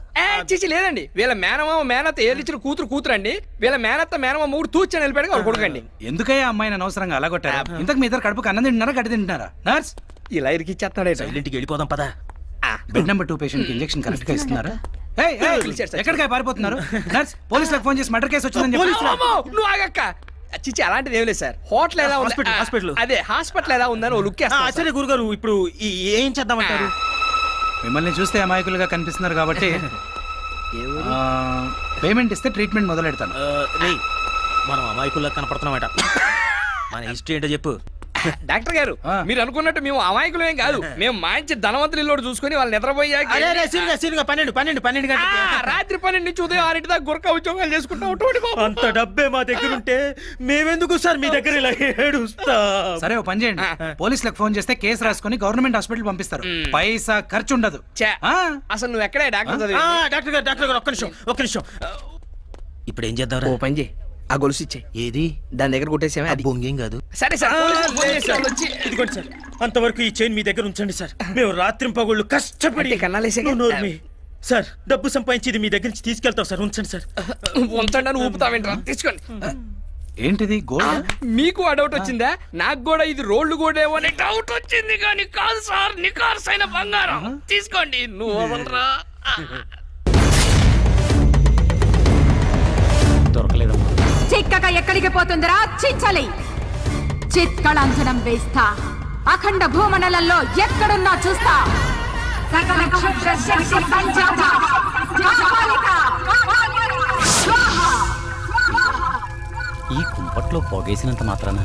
చిచి లేదండి. వీళ్ళ మేనమామ మేనత్త ఏలిచ్చిన కూతురు అండి. వీళ్ళ మేనమామ మూడు తూచని వెళ్ళిపోయాడు వాళ్ళు కొడుకండి. ఎందుకయ్యా అమ్మాయిని అనవసరంగా అలా కొట్టారు? ఇంతకు మీ ఇద్దరు కడుపుకి అన్నం తింటున్నారా గడ్డి తింటున్నారా? నర్స్ ఇలా ఇరికిచ్చేస్తాడే. ఇంటికి వెళ్ళిపోదాం పదా. బెడ్ నెంబర్ 2 పేషెంట్ కి ఇంజెక్షన్ కరెక్ట్ గా ఇస్తున్నారా? ఎక్కడికి పారిపోతున్నారు? నర్స్ పోలీసులకు ఫోన్ చేసి మర్డర్ కేసు వచ్చిందని నువ్వు ఆగక్క. చిచి అలాంటిది ఏం లేదు సార్. హోటల్ ఎలా ఉంది? హాస్పిటల్ అదే హాస్పిటల్ ఎలా ఉందని ఓ లుక్. సరే గురుగారు ఇప్పుడు ఏం చేద్దామంటారు? మిమ్మల్ని చూస్తే అమాయకులుగా కనిపిస్తున్నారు కాబట్టి పేమెంట్ ఇస్తే ట్రీట్మెంట్ మొదలెడతాను. మనం అమాయకుల్లా కనపడుతున్నామట. మన హిస్టరీ ఏంటో చెప్పు. డాక్టర్ గారు మీరు అనుకున్నట్టు మేము అమాయకులేం కాదు. మేము మంచి ధనవంతులు ఇల్లు చూసుకుని వాళ్ళు నిద్రపోయాక 12 రాత్రి 12 నుంచి ఉదయం 6 దాకా గురక ఉద్యోగాలు చేసుకుంటాం. అంత డబ్బే మా దగ్గర ఉంటే మేమెందుకు సార్ మీ దగ్గర ఇలా ఏడుస్తా? సరే ఓ పని చేయండి, పోలీసులకు ఫోన్ చేస్తే కేసు రాసుకొని గవర్నమెంట్ హాస్పిటల్ పంపిస్తారు. పైసా ఖర్చు ఉండదు. అసలు నువ్వు ఎక్కడే డాక్టర్? డాక్టర్ గారు ఒక్క నిమిషం. ఇప్పుడు ఏం చేద్దాం? ఓ పని చేయి, ఆ గొలుసు ఇచ్చే. ఏది? దాని దగ్గర కొట్టేసేమే. అది బొంగేం కాదు. సరే సార్ ఇదిగోండి సార్, అంతవరకు ఈ చైన్ మీ దగ్గర ఉంచండి సార్. మేము రాత్రి పగుళ్ళు కష్టపడి కన్నాలేసే సార్ డబ్బు సంపాదించి ఇది మీ దగ్గర నుంచి తీసుకెళ్తాం సార్. ఉంచండి సార్. ఉంచండి అని ఊపుతావేంట్రా? తీసుకోండి. ఏంటిది గోల్డ్? మీకు ఆ డౌట్ వచ్చిందా? నాకు కూడా ఇది రోల్డ్ గోల్డ్ ఏమో అని డౌట్ వచ్చింది, కానీ కాదు సార్, నికార్సైన బంగారం. తీసుకోండి. నువ్వు వదలరా. దొరకలేదమ్మా. చిక్కగా ఎక్కడికి పోతుందిరా చించలి? చిత్కళంజనం వేస్తా. అఖండ భూమండలంలో ఎక్కడున్నా చూస్తా. సకల క్షుద్ర శక్తి సంజాత కాపాలిక. ఈ కుంపట్లో పొగేసినంత మాత్రాన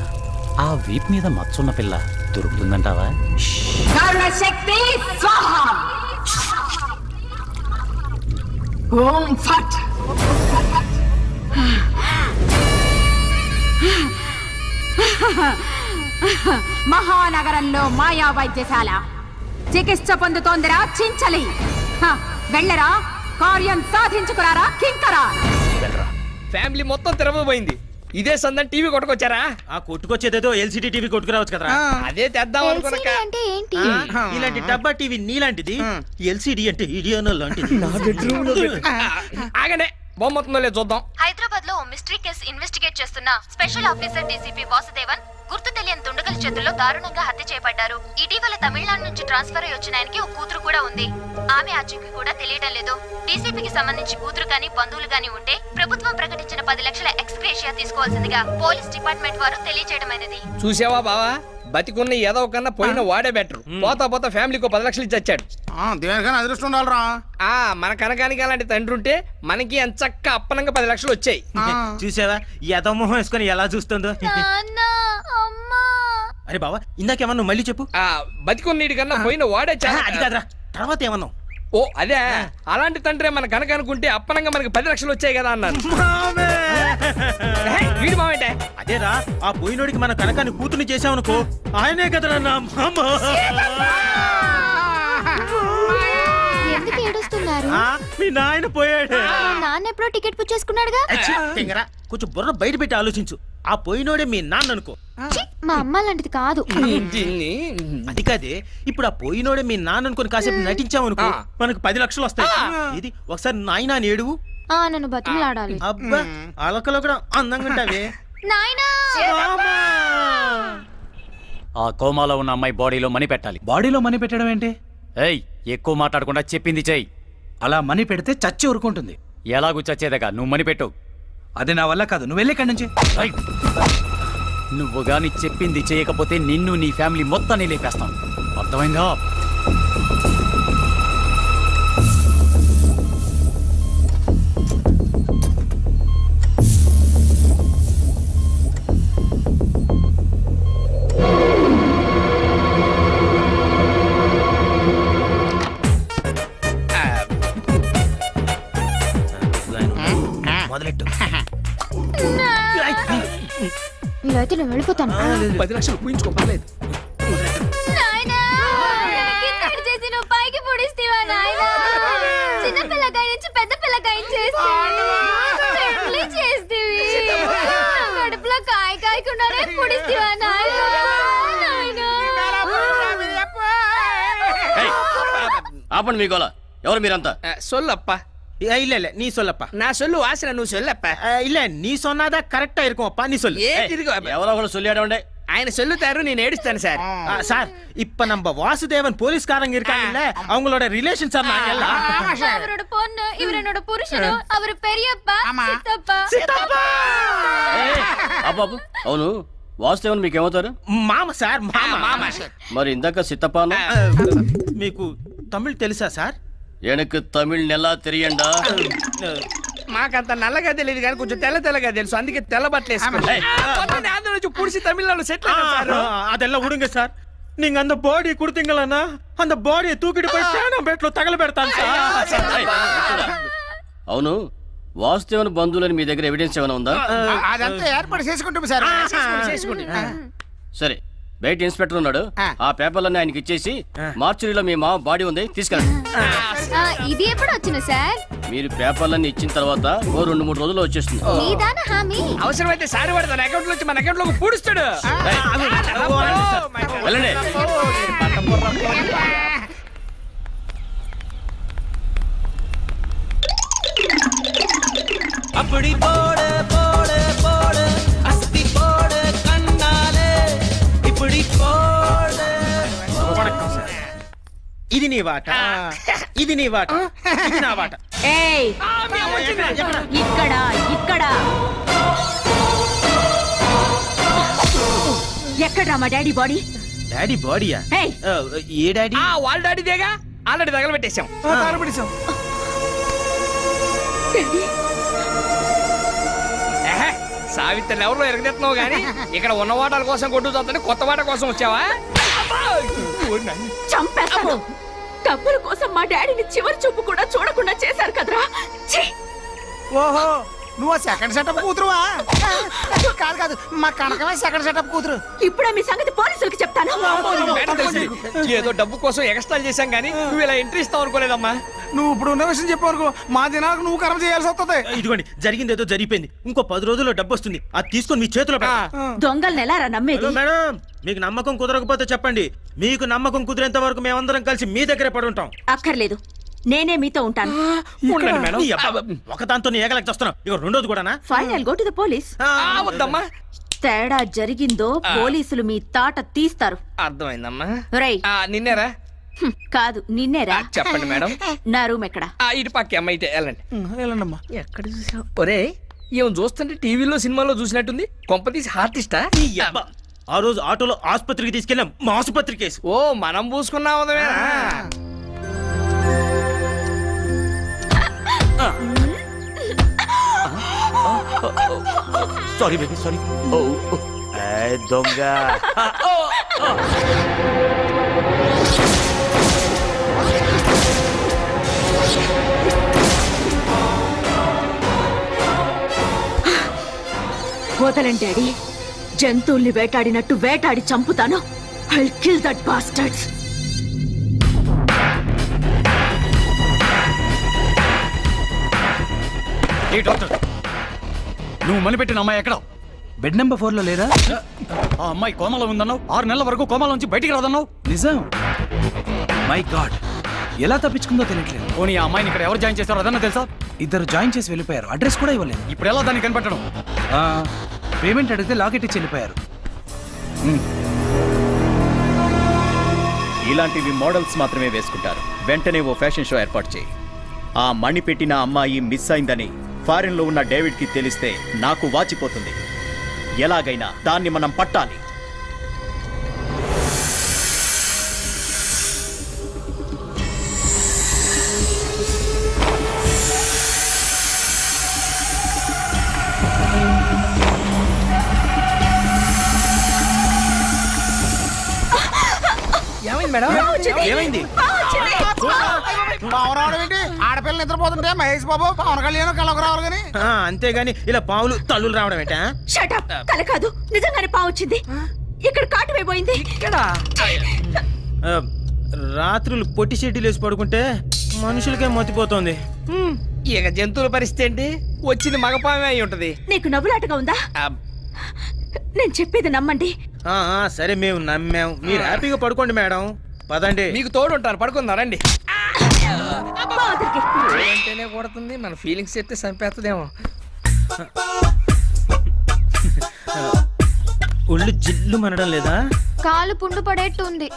ఆ వీప్ మీద మచ్చున్న పిల్ల దొరుకుతుందంటావా? కరుణ శక్తి స్వాహ. ఓం ఫట్. మహానగరంలో మాయా వైద్యశాల చికిత్స పొందుతోందిరా చించలి. వెళ్ళరా, కార్యం సాధించుకురారా కింకరా. ఫ్యామిలీ మొత్తం తిరగబోయింది. ఇదే సందని టీవీ కొట్టుకొచ్చారా? ఆ కొట్టుకొచ్చేదేదో ఎల్సిడి టీవీ కొట్టుకురావచ్చు కదా. అదే తెద్దాం అనుకున్నాక. అంటే ఏంటి? ఇలాంటి డబ్బా టీవీ నీలాంటిది, ఎల్సిడి అంటే ఇడియానో లాంటిది. నా బెడ్రూమ్ లో ఆగండి, బొమ్మతుందో లేదు చూద్దాం. హైదరాబాద్ లో మిస్టరీ కేసు ఇన్వెస్టిగేట్ చేస్తున్న స్పెషల్ ఆఫీసర్ డీసీపీ వాసుదేవన్ గుర్తు తెలియని దుండగుల చేతుల్లో దారుణంగా హత్య చేయబడ్డారు. ఇటీవల తమిళనాడు నుంచి ట్రాన్స్ఫర్ అయి వచ్చిన ఆయనకి ఒక కూతురు కూడా ఉంది. ఆమె ఆచూకీ కూడా తెలియడం లేదు. డీసీపీకి సంబంధించి కూతురు గాని బంధువులు గాని ఉంటే ప్రభుత్వం ప్రకటించిన 10 లక్షల ఎక్స్గ్రేషియా తీసుకోవాల్సిందిగా పోలీస్ డిపార్ట్మెంట్ వారు తెలియజేయడమైనది. చూసావా బావా, బతికున్న ఏదో కన్నా పోయిన వాడే బెటర్. పోతా ఫ్యామిలీకి 10 లక్షలు ఇచ్చి వచ్చాడు. దేనికైనా అదృష్టం ఉండాలరా. మన కనకానికి అలాంటి తండ్రి ఉంటే మనకి ఎంచక్క అప్పనంగా 10 లక్షలు వచ్చాయి. చూసావా యదమోహం వేసుకొని ఎలా చూస్తుందో. అరే బావా, ఇందాకేమన్నా మళ్ళీ చెప్పు. బతికున్నీటి కన్నా పోయిన వాడే చాలా. అది కాదురా, తర్వాత ఏమన్నావు? ఓ అదే, అలాంటి తండ్రి మన కనుక అనుకుంటే అప్పనంగా మనకి 10 లక్షలు వచ్చాయి కదా అన్నాను. వీడు మావేంటే? అదేరా, ఆ పోయినోడికి మన కనకాన్ని కూతుర్ని చేసామనుకో, ఆయనే కదరా నా మామ. ఎందుకు ఏడుస్తున్నారు? మీ నాయన పోయాడు. నాన్న ఎప్పుడో టికెట్ బుక్ చేసుకున్నాడుగా. కొంచెం బుర్ర బయట పెట్టి ఆలోచించు. ఆ పోయినోడే మీ నాన్న అనుకో. మా అమ్మ లాంటిది కాదు. అది కాదే, ఇప్పుడు ఆ పోయినోడే మీ నాన్న అనుకుని కాసేపు నటించామనుకో, మనకు 10 లక్షలు వస్తాయి. ఇది ఒకసారి నాయన అని ఏడువు. నన్ను బతిమలాడాలి. అబ్బా, అలకలో కూడా అందంగా ఉంటావే. ఆ కోమాలో ఉన్న అమ్మాయి బాడీలో మనీ పెట్టాలి. బాడీలో మనీ పెట్టడం ఏంటి? ఏయ్, ఎక్కువ మాట్లాడకుండా చెప్పింది చెయ్యి. అలా మనీ పెడితే చచ్చి ఊరుకుంటుంది. ఎలాగూ చచ్చేదగా నువ్వు మనీ పెట్టు. అది నా వల్ల కాదు, నువ్వు వెళ్ళి ఇక్కడి నుంచి. నువ్వు గాని చెప్పింది చేయకపోతే నిన్ను నీ ఫ్యామిలీ మొత్తాన్ని లేపేస్తాం. అర్థమైందా? మొదలెట్టు. ఇలా అయితే నేను వెళ్ళిపోతాను. 10 లక్షలు పూయించుకోలేదు. చేసి నువ్వు పైకి పొడిస్తేవా నాయనా? చిన్న పిల్లకాయ నుంచి పెద్ద పిల్లకాయ చేస్తేవి. కడుపులో ఆపండి మీ గోల. ఎవరు మీరంతా? சொல்லப்பா இல்ல இல்ல நீ சொல்லப்பா நான் சொல்லு வாசனை నువ్వు சொல்லப்பா இல்ல நீ சொன்னாதான் கரெக்டா இருக்கும்ப்பா நீ சொல்லு ఏ తిరుగు ఎవరో ఒకరు సొల్లాడండి. ఆయన சொல்லுతారు నేను ఏడుస్తాను సార్ சார் இப்ப நம்ம வாசுதேவன் போலீஸ்காரங்க இருக்காங்கல்ல அவங்களோட ரிலேஷன் சார் நாங்க எல்லாம் அவரோட பொண்ணு இவர் என்னோட புருஷனு அவர் பெரியப்பா சித்தப்பா అబ్బాబు అవును, వాసుదేవన్ మీకేమవుతారు? మామ సార్ మామ మరి ఇందాక సిత్తపాను మీకు తమిళ్ తెలుసా సార్ ఎనకు తమిళ్ నెలా తెలియండా? మాకంత నల్లగా తెలియదు కానీ కొంచెం తెల్లగా తెలుసు, అందుకే తెల్ల బట్టలు వేసుకుంటా ఆంధ్ర నుంచి పుడిచి తమిళనాడు సెటిల్ அதெல்லாம் விடுங்க சார் நீங்க அந்த பாடி கொடுத்தீங்களா அந்த பாடியை தூக்கிட்டு போய் சேனம் பேட்ல தகல పెడతాను సార్ అవును, వాసుదేవన్ బంధువులని మీ దగ్గర ఎవిడెన్స్ ఏమైనా ఉందా? అదంతా ఏర్పాటు చేసుకుంటాం సార్. సరే, బయట ఇన్స్పెక్టర్ ఉన్నాడు, ఆ పేపర్లన్నీ ఆయనకి ఇచ్చేసి మార్చురీలో మీ మామ బాడీ ఉంది తీసుకెళ్ళండి. ఇది ఎప్పుడు వచ్చిన సార్? మీరు పేపర్లన్నీ ఇచ్చిన తర్వాత ఓ 2-3 రోజుల్లో వచ్చేస్తుంది. నీదాన హామీ అవసరమైతే సారి వాడు తన అకౌంట్ నుంచి మన అకౌంట్ లోకి పూడుస్తాడు. వెళ్ళండి. அப்படி போடு போடு போடு அஸ்தி போடு கண்ணாலே இப்படி போடு. வணக்கம் சார். ఇది నీ వాట, ఇది నీ వాట, ఇది నా వాట. ఏయ్ ఇక్కడ ఇక్కడ ఎక్కడ్రా మా డాడీ బాడీ? డాడీ బాడీయా? ఏయ్ ఏ డాడీ? వాళ్ళ డాడీదేగా, ఆల్రెడీ తగలబెట్టేశాం. సావిత్రిని ఎవరిలో ఎరగదెత్తున్నావు గానీ ఇక్కడ ఉన్న వాటాల కోసం కొట్టు చూస్తుంటే కొత్త వాట కోసం వచ్చావా? చంపేస్తాను. డబ్బుల కోసం మా డాడీని చివరి చూపు కూడా చూడకుండా చేశారు కదరా. ఛీ! ఓహో, నువ్వు సెకండ్ సెటప్ కూతురువా? కాదు కాదు, మా కనకమే సెకండ్ సెటప్ కూతురు. ఇప్పుడే మీ సంగతి పోలీసులకి చెప్తాను. మేడం తెలిసింది. ఏదో డబ్బు కోసం ఎక్స్ట్రాల్ చేశాం కానీ నువ్వు ఇలా ఎంట్రీ ఇస్తావు అనుకోలేదమ్మా. నువ్వు ఇప్పుడు ఉన్న విషయం చెప్పవరకు మా దినాలకు నువ్వు కర్మ చేయాల్సి వస్తుంది. ఇదిగోండి, జరిగింది ఏదో జరిగిపోయింది. ఇంకో 10 రోజుల్లో డబ్బు వస్తుంది, అది తీసుకొని మీ చేతిలో పెడతా. దొంగల్ని ఎలారా నమ్మేది? హలో మేడం, మీకు నమ్మకం కుదరకపోతే చెప్పండి. మీకు నమ్మకం కుదిరేంత వరకు మేమందరం కలిసి మీ దగ్గరే పడి ఉంటాం. అక్కర్లేదు, నేనే మీతో ఉంటాను. ఉండండి మేడం. ఈ అబ్బా, ఒక దాంతో ఏగలకి వస్తున్నాం, ఇక రెండోది కూడానా? Final go to the police. వద్దమ్మా, తేడా జరిగిందో పోలీసులు మీ తాట తీస్తారు. అర్థమైందమ్మా. రేయ్ నిన్నేరా? కాదు నిన్నేరా. చెప్పండి మేడం. నా రూమ్ ఎక్కడ? ఇటు పక్క అమ్మ అయితే వెళ్ళండి. వెళ్ళండమ్మా. ఎక్కడ చూసావు? ఒరే, ఏం చూస్తుంటే టీవీలో సినిమాలో చూసినట్టుంది. కొంపతీసి హార్టిస్టా? ఈ అబ్బా, ఆ రోజు ఆటోలో ఆసుపత్రికి తీసుకెళ్ళాం, మా ఆసుపత్రి కేసు. ఓ, మనం పూసుకున్నాం. Sorry baby, sorry. దొంగ. వదలండి డాడీ, జంతువుల్ని వేటాడినట్టు వేటాడి చంపుతాను. I'll kill that bastards. A doctor, నువ్వు మనిపెట్టిన అమ్మాయి ఎక్కడ? బెడ్ నెంబర్ 4 లో లేదా? ఆ అమ్మాయి కోమలో ఉందన్నావు, 6 నెలల వరకు కోమలోంచి బయటికి రాదన్నావు. నిజం? మై గాడ్, ఎలా తప్పించుకుందో తెలియట్లేదు. పోనీ ఆ అమ్మాయిని ఇక్కడ ఎవరు జాయిన్ చేశారో అదన్నా తెలుసా? ఇద్దరు జాయిన్ చేసి వెళ్ళిపోయారు, అడ్రస్ కూడా ఇవ్వలేదు. ఇప్పుడు ఎలా దాన్ని కనిపెట్టడం? పేమెంట్ అడిగితే లాకెట్ ఇచ్చి వెళ్ళిపోయారు. ఇలాంటివి మోడల్స్ మాత్రమే వేసుకుంటారు. వెంటనే ఓ ఫ్యాషన్ షో ఏర్పాటు చేయి. ఆ మణి పెట్టిన అమ్మాయి మిస్ అయిందని ఫారిన్ లో ఉన్న డేవిడ్ కి తెలిస్తే నాకు వాచిపోతుంది. ఎలాగైనా దాన్ని మనం పట్టాలి. ఏమైంది మేడం? ఏమైంది? పావురావడం ఏంటి? ఆడపిల్లలు నిద్రపోతుంటే మహేష్ బాబు పవన్ కళ్యాణ్ కళ్ళకు రావాలి కానీ. అంతేగాని ఇలా పావులు తల్లులు రావడం ఏంటా? Shut up. కల కాదు, నిజంగానే పావు వచ్చింది. ఇక్కడ కాటు వేయబోయింది. ఇక్కడ రాత్రులు పొట్టి షెడ్యూల్ వేసి పడుకుంటే మనుషులకే మతిపోతుంది. ఇక జంతువుల పరిస్థితి ఏంటి? వచ్చింది మగపామే అయి ఉంటది. నీకు నవ్వులాటగా ఉందా? నేను చెప్పేది నమ్మండి. సరే మేము నమ్మాం, మీరు హ్యాపీగా పడుకోండి మేడం. పదండి. మీకు తోడు ఉంటాను, పడుకుందాం రండి. అంటేనే కొడుతుంది, మన ఫీలింగ్స్ చెప్తే చంపేస్తుందేమో. ఒళ్ళు జిల్లు మనడం లేదా? కాలు పుండు పడేట్టు ఉంది.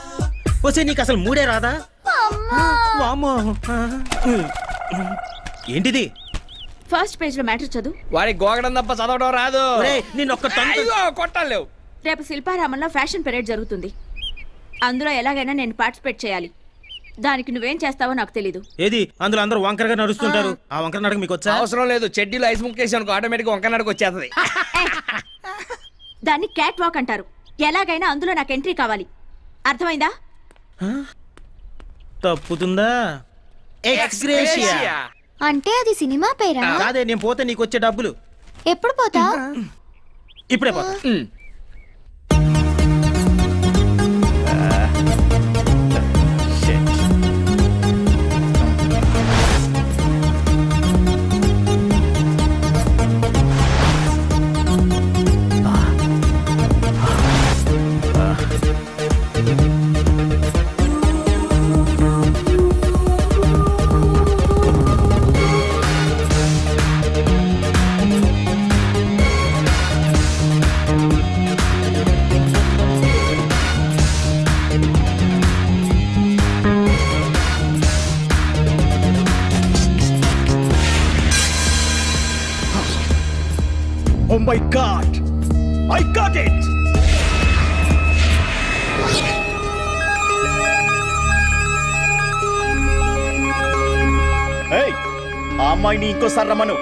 వస్తే నీకు అసలు మూడే రాదా? వామ్మో. ఏంటిది? ఫస్ట్ పేజ్ లో మ్యాటర్ చదువు. వాడికి గోగడం తప్ప చదవడం రాదు. నేను ఒక్క కొట్టాలేవు. రేపు శిల్పారామంలో ఫ్యాషన్ పెరేడ్ జరుగుతుంది. అందులో ఎలాగైనా నేను పార్టిసిపేట్ చేయాలి. దానికి నువ్వేం చేస్తావో నాకు తెలీదు. ఏది అందులో అందరూ వంకరగా నడుస్తుంటారు. ఆ వంకర నడక మీకు వచ్చా? అవసరం లేదు, చెడ్డీలో ఐస్ ముక్కేసి అనుకో ఆటోమేటిక్ వంక నడక వచ్చేస్తుంది. దాన్ని క్యాట్ వాక్ అంటారు. ఎలాగైనా అందులో నాకు ఎంట్రీ కావాలి. అర్థమైందా? తప్పుతుందా? ఎక్స్గ్రేషియా అంటే అది సినిమా పేరా? కాదే, నేను పోతే నీకు వచ్చే డబ్బులు. ఎప్పుడు పోతా? ఇప్పుడే పోతా. Oh my God! I got it! Hey! ఆ అమ్మాయిని ఇంకోసారి రమ్మను.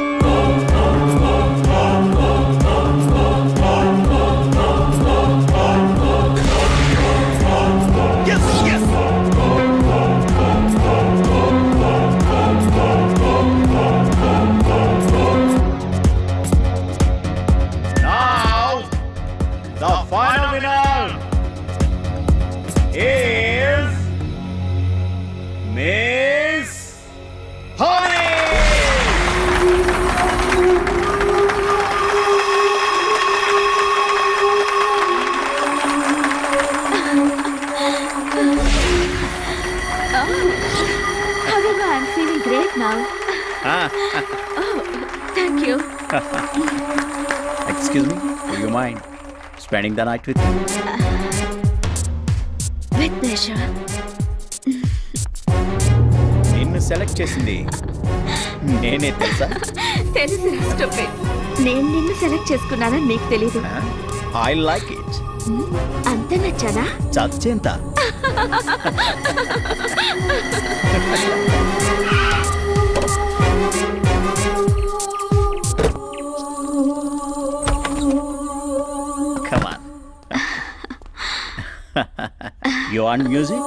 Yes, yes! The final winner is Miss Honey. However, I'm feeling great now. Thank you. Excuse me, do you mind spending the night with me? With pleasure. నిన్ను select చేసింది నేనే తెలుసా? తెలుసు, stupid. నేను నిన్ను సెలెక్ట్ చేసుకున్నానని నీకు తెలీదు. I like it. అంత నచ్చానా? చచ్చేంత. Come on. You want music?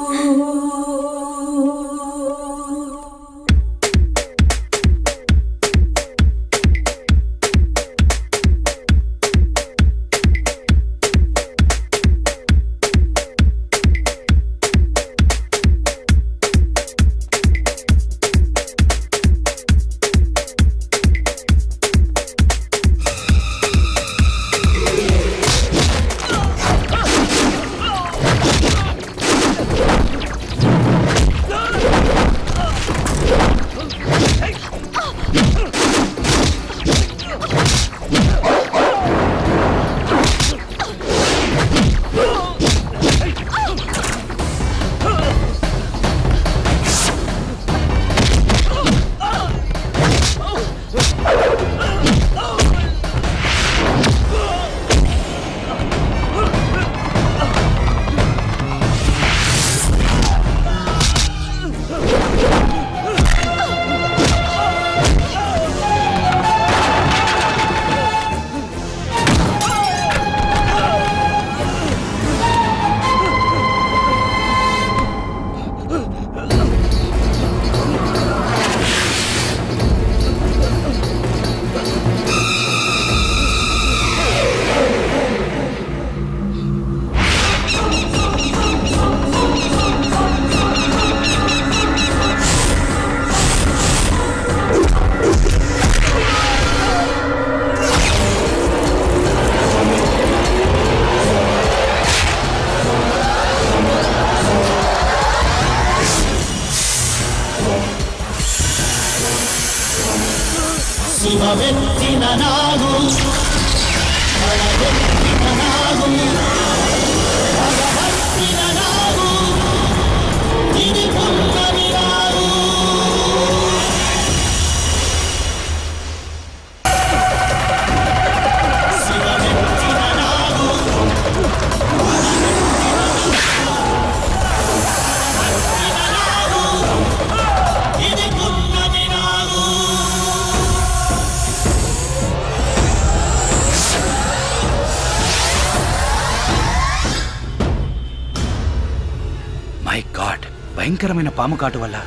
My God, భయంకరమైన పాము కాటు వల్ల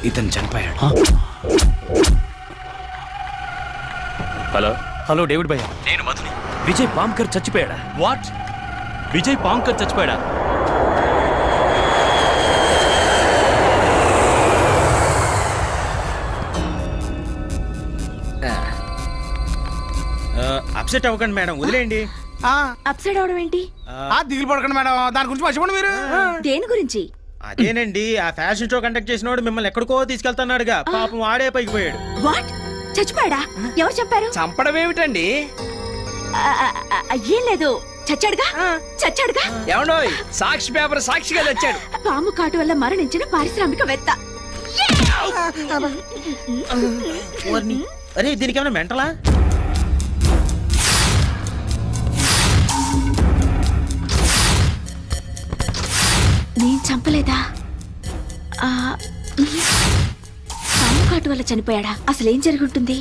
ఇతను చనిపోయాడు. హలో హలో డేవిడ్ భయ్య, నేను మధుని. విజయ్ పాంకర్ చచ్చిపోయాడా? వాట్? విజయ్ పాంకర్ చచ్చిపోయాడా? అప్సెట్ అవ్వకండి మేడం, వదిలేయండి. అప్సైడ్ అవడం ఏంటి? దిగులు పడకండి మేడం, దాని గురించి మర్చిపోండి మీరు. దేని గురించి? అదేనండి, ఆ ఫ్యాషన్ షో కండక్ట్ చేసినోడు మిమ్మల్ని ఎక్కడికో తీసుకెళ్తున్నాడుగా, పాపం వాడే పైకి పోయాడు. వాట్? చచ్చిపోయాడా? ఎవరు చెప్పారు? చంపడం ఏమిటండి? ఏం లేదు, చచ్చాడుగా. చచ్చాడుగా. ఏమండోయ్, సాక్షి పేపర్ సాక్షిగా తెచ్చాడు. పాము కాటు వల్ల మరణించిన పారిశ్రామికవేత్త. అరే దీనికి ఏమైనా మెంటలా? నేను చంపలేదా? పాము కాటు వల్ల చనిపోయాడా? అసలేం జరుగుంటుంది?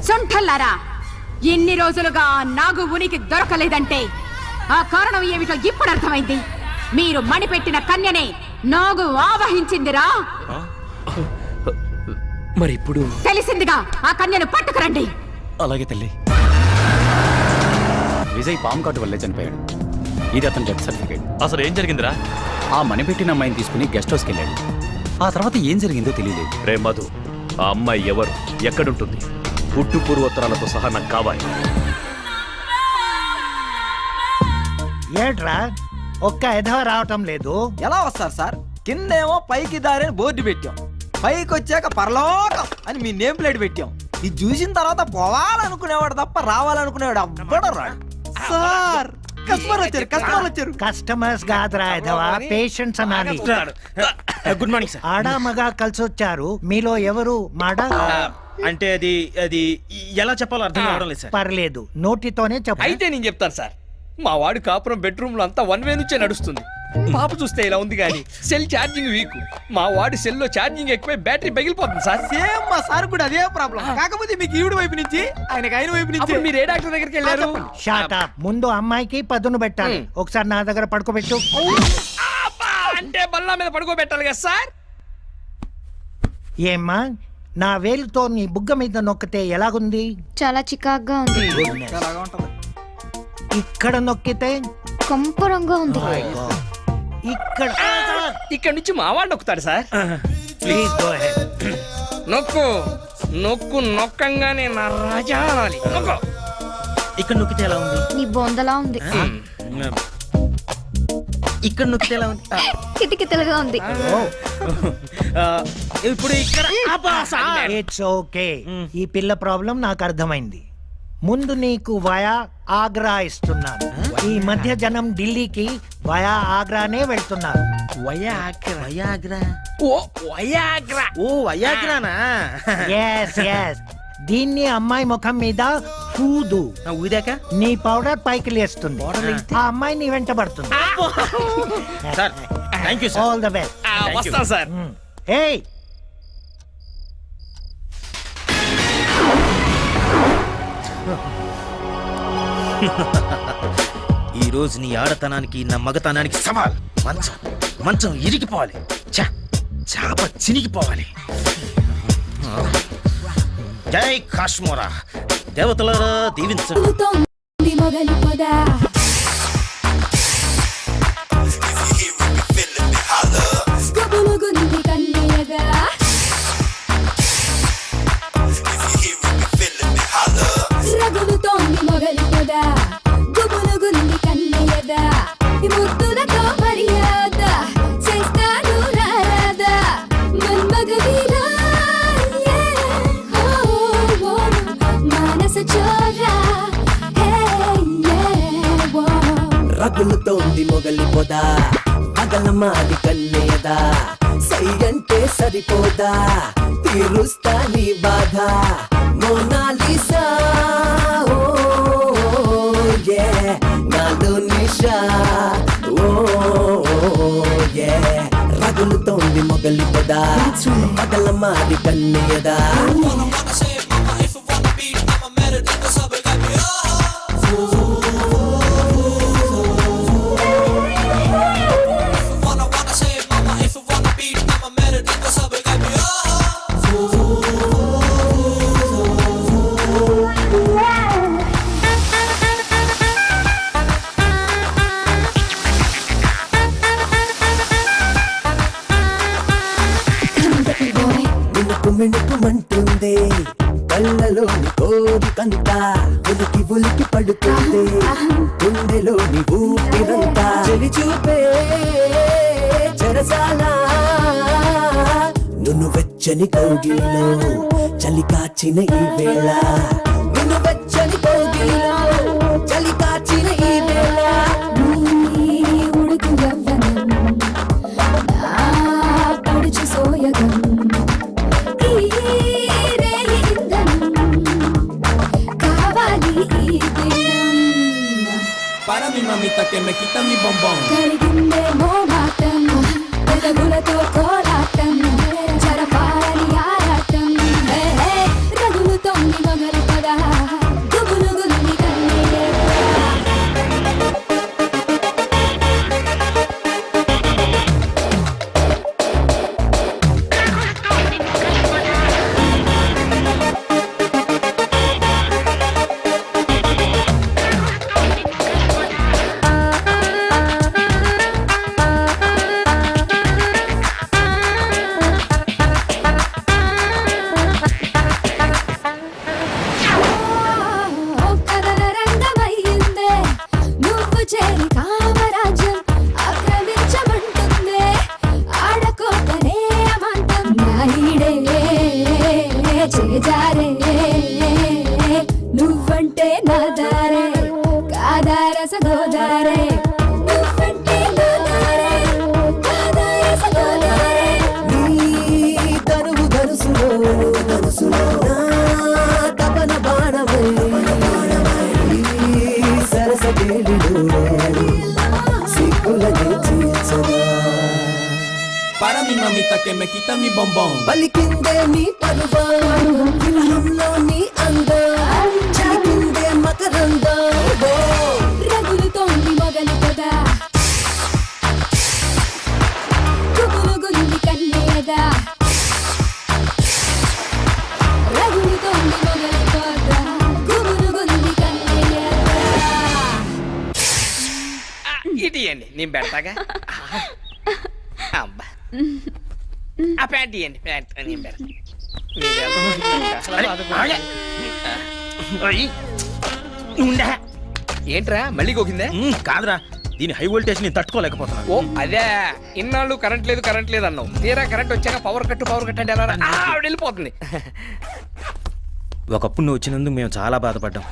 సొంఠల్లారా, ఎన్ని రోజులుగా నాగు ఉనికి దొరకలేదంటే ఆ కారణం ఏమిటో ఇప్పుడు అర్థమైంది. మీరు మణిపెట్టిన కన్యనే నాగు ఆవహించిందిరా. మరి ఇప్పుడు తెలిసిందిగా, ఆ కన్యను పట్టుకురండి. అలాగే తల్లి. విజయ్ పాము కాటు వల్లే చనిపోయాడు. ఇది అతని డెత్ సర్టిఫికేట్. అసలు ఏం జరిగిందిరా? ఆ మణిపెట్టిన అమ్మాయిని తీసుకుని గెస్ట్ హౌస్కి వెళ్ళాడు. ఆ తర్వాత ఏం జరిగిందో తెలియలేదు. రే మధు, ఆ అమ్మాయి ఎవరు, ఎక్కడుంటుంది? పుట్టు పూర్వోత్తరాలతో సహా నాకు కావాలి. ఏట్రా ఒక్క ఎధవ రావటం లేదు? ఎలా వస్తారు సార్? కిందేమో పైకి దారిని బోర్డు పెట్టాం, పైకి వచ్చాక పరలోకం అని మీ నేమ్ ప్లేట్ పెట్టాం. ఇది చూసిన తర్వాత పోవాలనుకునేవాడు తప్ప రావాలనుకునేవాడు అవ్వడం రాడు. సార్ కస్టమర్ వచ్చారు. కస్టమర్స్ కాదురా ఎధవ, పేషెంట్స్ అనాలి. Good morning sir. ఆడా మగా కలిసి వచ్చారు. మీలో ఎవరు మాడ? అంటే అది అది ఎలా చెప్పాలో అర్థం కావడం లేదు సార్. పర్లేదు, నోటితోనే చెప్పు. అయితే నేను చెప్తాను సార్. మా వాడు కాపురం బెడ్రూమ్ లో అంతా వన్ వే నుంచే నడుస్తుంది. పాప చూస్తే ఇలా ఉంది కానీ సెల్ ఛార్జింగ్ వీక్. మా వాడి సెల్ లో ఛార్జింగ్ ఎక్కువై బ్యాటరీ పగిలిపోతుంది సార్. సేమ్ మా సార్ కూడా అదే ప్రాబ్లం. కాకపోతే మీకు ఈవిడ వైపు నుంచి, ఆయనకి ఆయన వైపు నుంచి. అప్పుడు మీరు ఏ డాక్టర్ దగ్గరికి వెళ్ళారు? Shot up. ముందు అమ్మాయికి పదును పెట్టాలి. ఒకసారి నా దగ్గర పడుకోబెట్టు. అంటే బల్లా మీద పడుకోబెట్టాలి కదా సార్. ఏమ్మా, నా వేలుతో నీ బుగ్గ మీద నొక్కితే ఎలాగుంది? చాలా చికాగ్గా ఉంది. ఇక్కడ నొక్కితే కంపరంగా ఉంది. ఇక్కడ. ఇక్కడ నుంచి మా వాడు నొక్కుతాడు సార్. Please go ahead. నొక్కు నొక్కు, నొక్కంగానే నా రాజా అనాలి. నొక్కు. ఇక్కడ నొక్కితే ఎలా ఉంది? నీ బొందలా ఉంది. ఇక్కడ నొక్కితే ఎలా ఉంది? కిటికితలుగా ఉంది. ఇప్పుడు ఇక్కడ. It's okay. ఈ పిల్ల ప్రాబ్లం నాకు అర్థమైంది. ముందు నీకు వయా ఆగ్రా ఇస్తున్నాను. ఈ మధ్య జనం ఢిల్లీకి వయా ఆగ్రానే వెళ్తున్నారు. వయాగ్రా. Oh Viagra. ఓ వయాగ్రానా? Yes yes. దీన్ని అమ్మాయి ముఖం మీద ఊదు. ఊదాక నీ పౌడర్ పైకి లేస్తుంది. ఆ అమ్మాయి నీ వెంట పడుతుంది. Sir thank you sir. All the best. వస్తా సార్. ఏయ్, ఈ రోజు నీ ఆడతనానికి నా మగతనానికి సవాల్. మంచం మంచం ఇరిగిపోవాలి, చాప చినిగిపోవాలి. జై కాశ్మోరా, దేవతలారా దీవించండి. మొగలి పొదా గబులుగుంది కన్నయ్యగా, రగులుతోంది మొగలి పొదా, గుబులుగుంది కన్నయ్యదా, ఈ ముద్దులతో మర్యాద చేస్తాను రారాదా, మన్మగ వీరా. మొగలిపోదా పగల మాది కన్నయ్యదా సై అంటే సరిపోదా తీరుస్తా నీ బాధ మోనాలిసా ఓ యే నాలో నిషా ఓ యే రగులుతోంది మొగలిపోదా పగల మాది కన్నయ్యదా మిణుకుమంటుంది కళ్ళలోని కోరికంత ఉలికి ఉలికి పడుతుంది గుండెలోని ఊపిరంతా చెలి చూపే చెరసాలా నువ్వు వెచ్చని కౌగిలిలో చలి కాచిన ఈ వేళ నువ్వు వెచ్చని కౌగిలిలో చలి కాచిన ఈ వేళ ఉడుకు పడుచు సోయగం Para mi mamita que me quita mi bombón. కలిగిందే మోమాటం పెదవులతో కోలాటం జరపాలని ఆరాటం రగులుతోంది మగలి పద గుబులుగులుని కన్నయ్య నువ్వంటే నా దారే కాదార సగోదారే నువ్వంటే నా దారే కాదార సగోదారే నీ తనువు గరుసులో గరుసులో నా తపన బాణమై సరస కేళిలో సిక్కులని చీల్చరా Para mi mamita que me quita mi bombón. పలికిందే నీ పరువం విరహంలో నీ అందం చిలికిందే మకరందం రగులుతోంది మొగలి పద గుబులుగుంది కన్నయ్యదా రగులుతోంది మొగలి పద గుబులుగుంది కన్నయ్యదా ఇటు ఇవ్వండి నేను పెడతాగా అబ్బా ఆ ప్యాంట్ ఇవ్వండి ప్యాంట్ నేను పెడతా ఏంట్రా మళ్ళీ కోకిందే కాదురా దీని హై వోల్టేజ్ ని తట్టుకోలేకపోతున్నాను. ఓ అదే ఇన్నాళ్ళు కరెంట్ లేదు అన్నావు తీరా కరెంట్ వచ్చాక పవర్ కట్ అంటే ఎలా ఆవిడ వెళ్ళిపోతుంది ఒకప్పుడు నువ్వు వచ్చినందుకు మేము చాలా బాధపడ్డాం.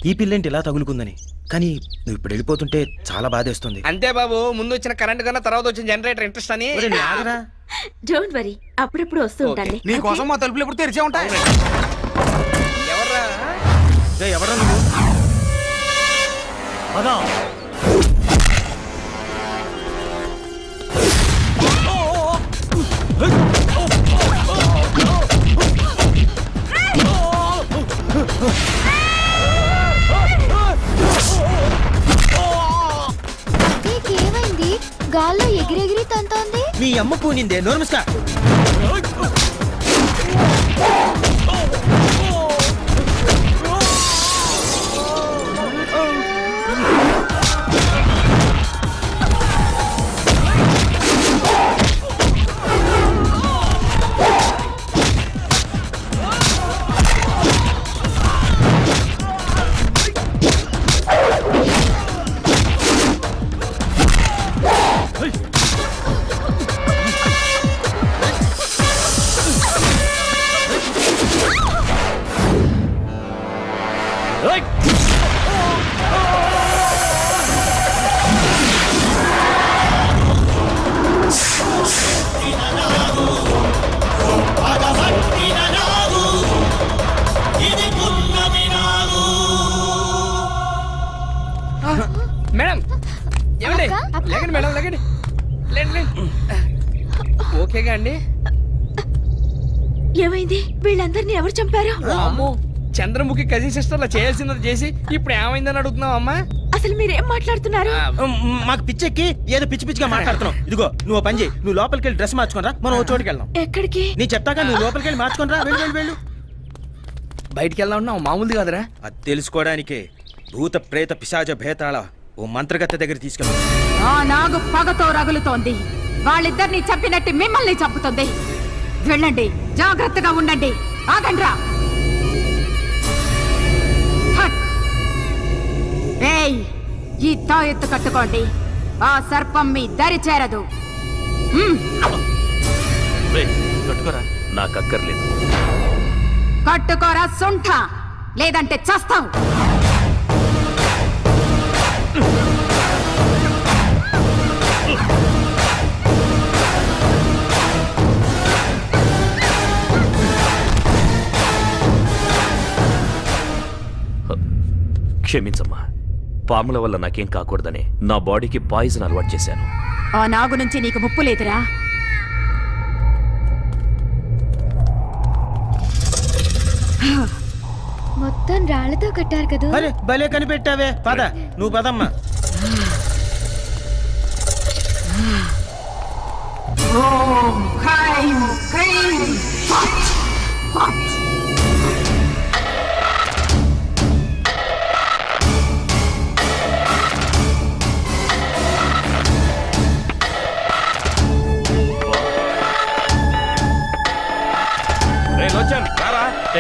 ఈ పిల్లేంటి ఇలా తగులుకుందని. కానీ నువ్వు ఇప్పుడు వెళ్ళిపోతుంటే చాలా బాధేస్తుంది. అంతే బాబు ముందు వచ్చిన కరెంట్ కన్నా తర్వాత వచ్చిన జనరేటర్ ఇంట్రెస్ట్ అని డోంట్ వరీ అప్పుడప్పుడు వస్తూ ఉంటాను నీ కోసం మా తలుపులు ఎప్పుడు తెరిచే ఉంటాయి. ఎవర్రా ఎవరా నువ్వు? ఏమైంది గాల్లో ఎగిరెగిరి తంతోంది మీ అమ్మ పూనిందే నోర్మస్కా. ఓకేగా అండి? ఏమైంది? వీళ్ళందరినీ ఎవరు చంపారు? అమ్మో, చంద్రముఖి కజిన్ సిస్టర్లా చేయాల్సినది చేసి ఇప్పుడు ఏమైందని అడుగుతున్నావు అమ్మా? అసలు మీరేం మాట్లాడుతున్నారు? మాకు పిచ్చెక్కి ఏదో పిచ్చి పిచ్చిగా మాట్లాడుతున్నావు. ఇదిగో నువ్వు పని చేయి, నువ్వు లోపలికి వెళ్ళి డ్రెస్ మార్చుకోనరా, మనం ఓ చోటుకి వెళ్దాం. ఎక్కడికి? నీ చెప్తాక నువ్వు లోపలికి వెళ్ళి మార్చుకోనరా. వెళ్ళు వెళ్ళు వెళ్ళు. బయటికి వెళ్దాం అంటున్నావు, మామూలుది కాదురా. అది తెలుసుకోవడానికే భూత ప్రేత పిశాచ భేతాళ ఓ మంత్రగత్త దగ్గర తీసుకెళ్తాం. ఆ నాగు పగతో రగులుతోంది. వాళ్ళిద్దరిని చంపినట్టు మిమ్మల్ని చంపుతుంది. వెళ్ళండి, జాగ్రత్తగా ఉండండి. ఆగండ్రా. హట్. ఏయ్, ఈ తాయెత్తు కట్టుకోండి. ఆ సర్పం మీ దరి చేరదు. కట్టుకోరా. నాకు అక్కర్లేదు. కట్టుకోరా సొంఠ, లేదంటే చస్తావు. క్షమించమ్మా, పాముల వల్ల నాకేం కాకూడదని నా బాడీకి పాయిజన్ అలవాటు చేశాను. ఆ నాగు నుంచి నీకు ముప్పు లేదురా. మొత్తం రాళ్లతో కట్టారు కదా. అరే భలే కనిపెట్టావే. పద, నువ్వు పదమ్మా.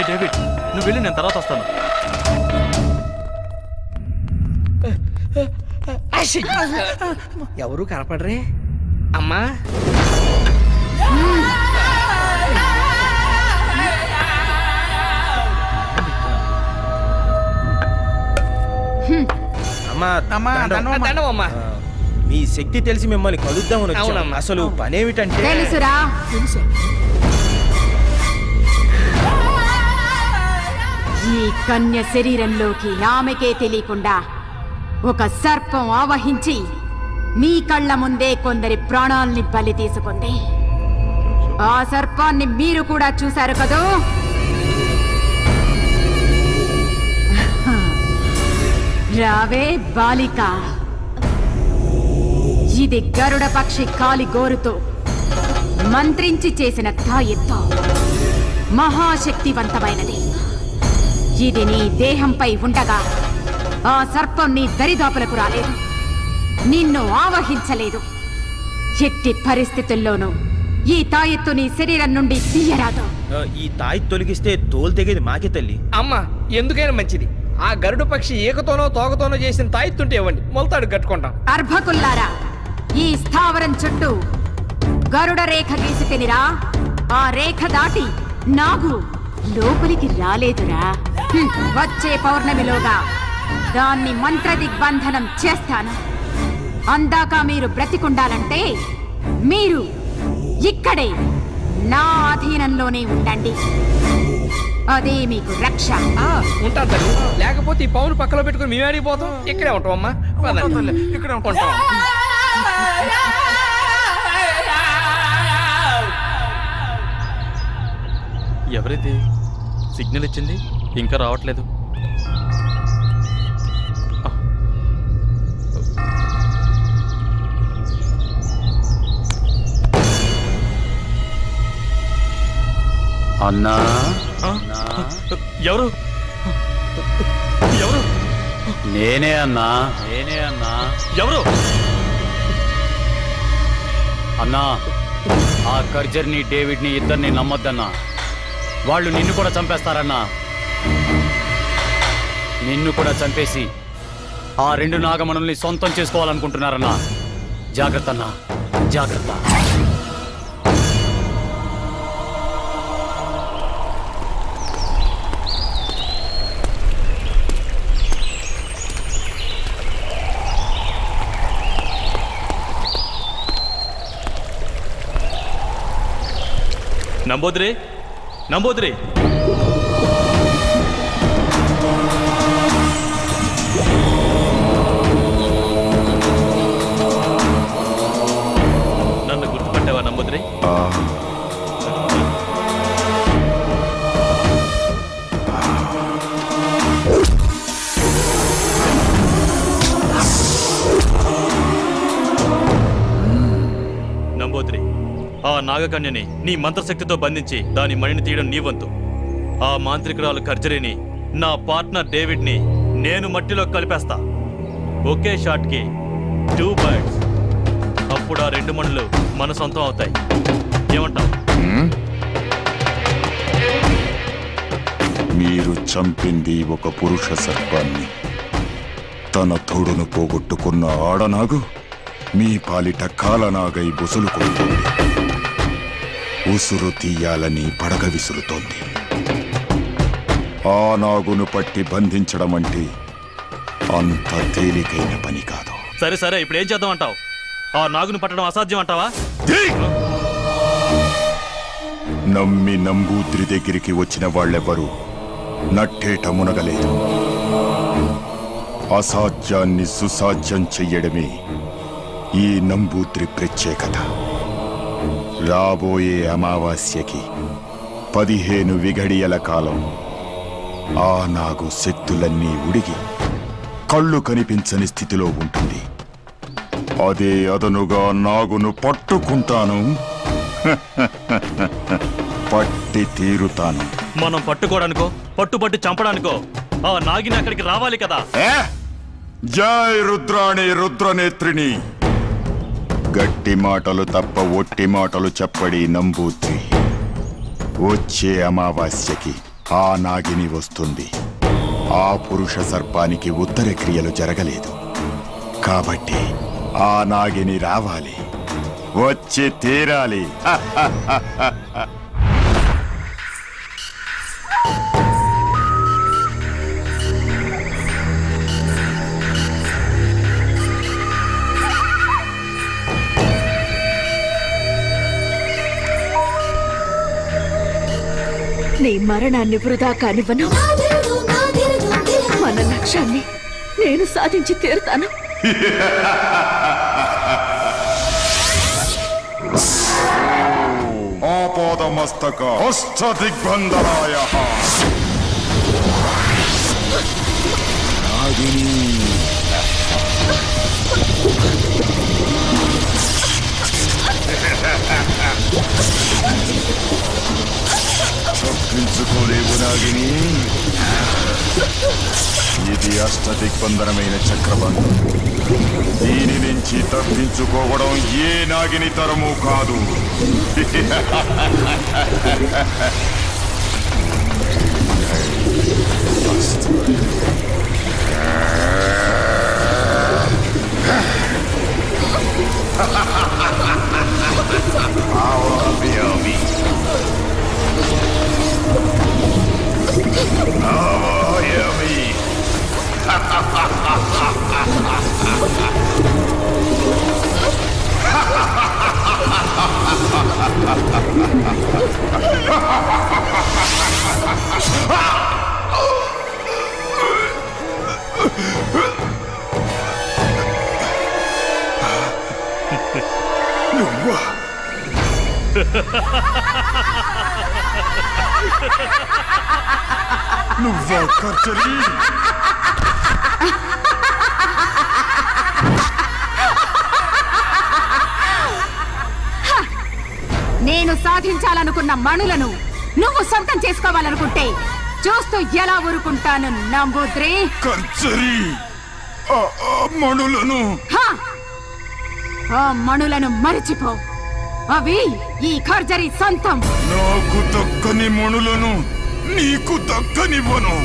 డేవిడ్, నువ్వు వెళ్ళి నేను తర్వాత వస్తాను. ఎవరు కనపడరే అమ్మా? అమ్మా దండం అమ్మా. మీ శక్తి తెలిసి మిమ్మల్ని కలుద్దామని వచ్చాం. అవునమ్మా. అసలు పనేమిటంటే తెలుసురా. ఈ కన్య శరీరంలోకి ఆమెకే తెలియకుండా ఒక సర్పం ఆవహించి మీ కళ్ళ ముందే కొందరి ప్రాణాల్ని బలి తీసుకుంది. ఆ సర్పాన్ని మీరు కూడా చూశారు కదూ? రావే బాలిక. ఇది గరుడ పక్షి కాలి గోరుతో మంత్రించి చేసిన తాయెత్తు. మహాశక్తివంతమైనది. ఇది నీ దేహంపై ఉండగా ఆ సర్పం నీ దరిదాపులకు రాలేదు, నిన్ను ఆవహించలేదు. ఎట్టి పరిస్థితుల్లోనూ ఈ తాయెత్తు నీ శరీరం నుండి తీయరాదు. ఈ తాయి తొలగిస్తే తోలు తెగేది మాకే తల్లి. అమ్మా, ఎందుకైనా మంచిది ఆ గరుడ పక్షి ఏకతోనో తోకతోనో చేసిన తాయిత్తుంటే ఇవ్వండి, మొలతాడు కట్టుకుంటాం. అర్భకుల్లారా, ఈ స్థావరం చుట్టూ గరుడ రేఖ గీసి తినిరా. ఆ రేఖ దాటి నాగు లోపలికి రాలేదురా. వచ్చే పౌర్ణమిలోగా దాన్ని మంత్ర దిగ్బంధనం చేస్తాను. అందాక మీరు బ్రతికుండాలంటే మీరు ఇక్కడే నా అధీనంలోనే ఉండండి. అదే మీకు రక్ష. ఉంటాను తల్లి, లేకపోతే ఈ పౌను పక్కలో పెట్టుకుని మేము అడిగిపోతాం. ఇక్కడే ఉంటాం అమ్మా. ఇక్కడే ఉంటాం. ఎవరైతే సిగ్నల్ ఇచ్చింది ఇంకా రావట్లేదు. అన్నా, ఎవరు ఎవరు? నేనే అన్నా. ఎవరు? అన్నా, ఆ కర్జర్ని డేవిడ్ని ఇద్దరిని నమ్మొద్దన్నా. వాళ్ళు నిన్ను కూడా చంపేస్తారన్నా. నిన్ను కూడా చంపేసి ఆ 2 నాగమణుల్ని సొంతం చేసుకోవాలనుకుంటున్నారన్నా. జాగ్రత్త అన్నా, జాగ్రత్త. నంబోద్రే, నంబోద్రే. నన్ను నంబూద్రి, ఆ నాగకన్యని నీ మంత్రశక్తితో బంధించి దాని మణిని తీయడం నీ వంతు. ఆ మాంత్రికురాలు కర్జరీని, నా పార్ట్నర్ డేవిడ్ని నేను మట్టిలో కలిపేస్తా. ఒకే షాట్కి 2 birds. అప్పుడు ఆ 2 మణులు మన సొంతం అవుతాయి. ఏమంటావు? మీరు చంపింది ఒక పురుష సర్పాన్ని. తన తోడును పోగొట్టుకున్న ఆడనాగు మీ పాలిట కాలనాగై బుసలు కొడుతుంది. ఉసురు తీయాలని పడగ విసురుతోంది. ఆ నాగును పట్టి బంధించడం అంటే అంత తేలికైన పని కాదు. సరే సరే, ఇప్పుడు ఏం చేద్దాం అంటావు? ఆ నాగును పట్టడం అసాధ్యం అంటావా? నమ్మి నంబూద్రి దగ్గరికి వచ్చిన వాళ్ళెవరూ నట్టేట మునగలేదు. అసాధ్యాన్ని సుసాధ్యం చెయ్యడమే ఈ నంబూద్రి ప్రత్యేకత. రాబోయే అమావాస్యకి 15 విఘడియల కాలం ఆ నాగు శక్తులన్నీ ఉడిగి కళ్ళు కనిపించని స్థితిలో ఉంటుంది. అదే అదనుగా నాగును పట్టుకుంటాను. పట్టి తీరుతాను. మనం పట్టుకోవడానికో పట్టుబట్టి చంపడానికో ఆ నాగిని అక్కడికి రావాలి కదా. జై రుద్రాణి రుద్రనేత్రిని. గట్టి మాటలు తప్ప ఒట్టి మాటలు చెప్పడి నంబూద్రి. వచ్చే అమావాస్యకి ఆ నాగిని వస్తుంది. ఆ పురుష సర్పానికి ఉత్తర క్రియలు జరగలేదు కాబట్టి ఆ నాగిని రావాలి, వచ్చి తీరాలి. నీ మరణాన్ని వృధా కానివ్వను. మన లక్ష్యాన్ని నేను సాధించి తీరుతాను. ఆపాదమస్తక హస్తదిగ్బంధనాయ నాగిని. తప్పించుకోలేవు నాగిని. ఇది అష్టదిగ్బంధనమైన చక్రబంధం. దీని నుంచి తప్పించుకోవడం ఏ నాగిని తరము కాదు. నువ్వా కర్చరీ? నేను సాధించాలనుకున్న మణులను నువ్వు సొంతం చేసుకోవాలనుకుంటే చూస్తూ ఎలా ఊరుకుంటాను నంబూద్రి? కర్చరీ, మణులను ఆ మణులను మరిచిపో. అవి ఈ ఖర్జరీ సొంతం. నాకు దక్కని మణులను నీకు దక్కనివ్వను.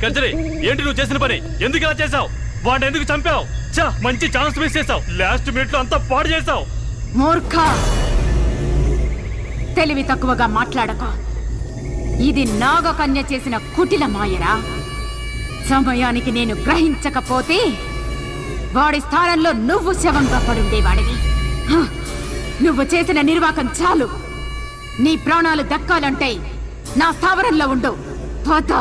కర్జరీ, ఏంటి నువ్వు చేసిన పని? ఎందుకు ఇలా చేసావు? వాడిని ఎందుకు చంపావు? మంచి ఛాన్స్ మిస్ చేసావు. లాస్ట్ మినిట్ లో అంతా పాడు చేసావు. మూర్ఖ, తెలివి తక్కువగా మాట్లాడక. ఇది నాగకన్య చేసిన కుటిల మాయరా. సమయానికి నేను గ్రహించకపోతే వాడి స్థానంలో నువ్వు శవంగా పడుండేవాడివి. హ! నువ్వు చేసిన నిర్వాకం చాలు. నీ ప్రాణాలు దక్కాలంటే నా స్థావరంలో ఉండు. పద.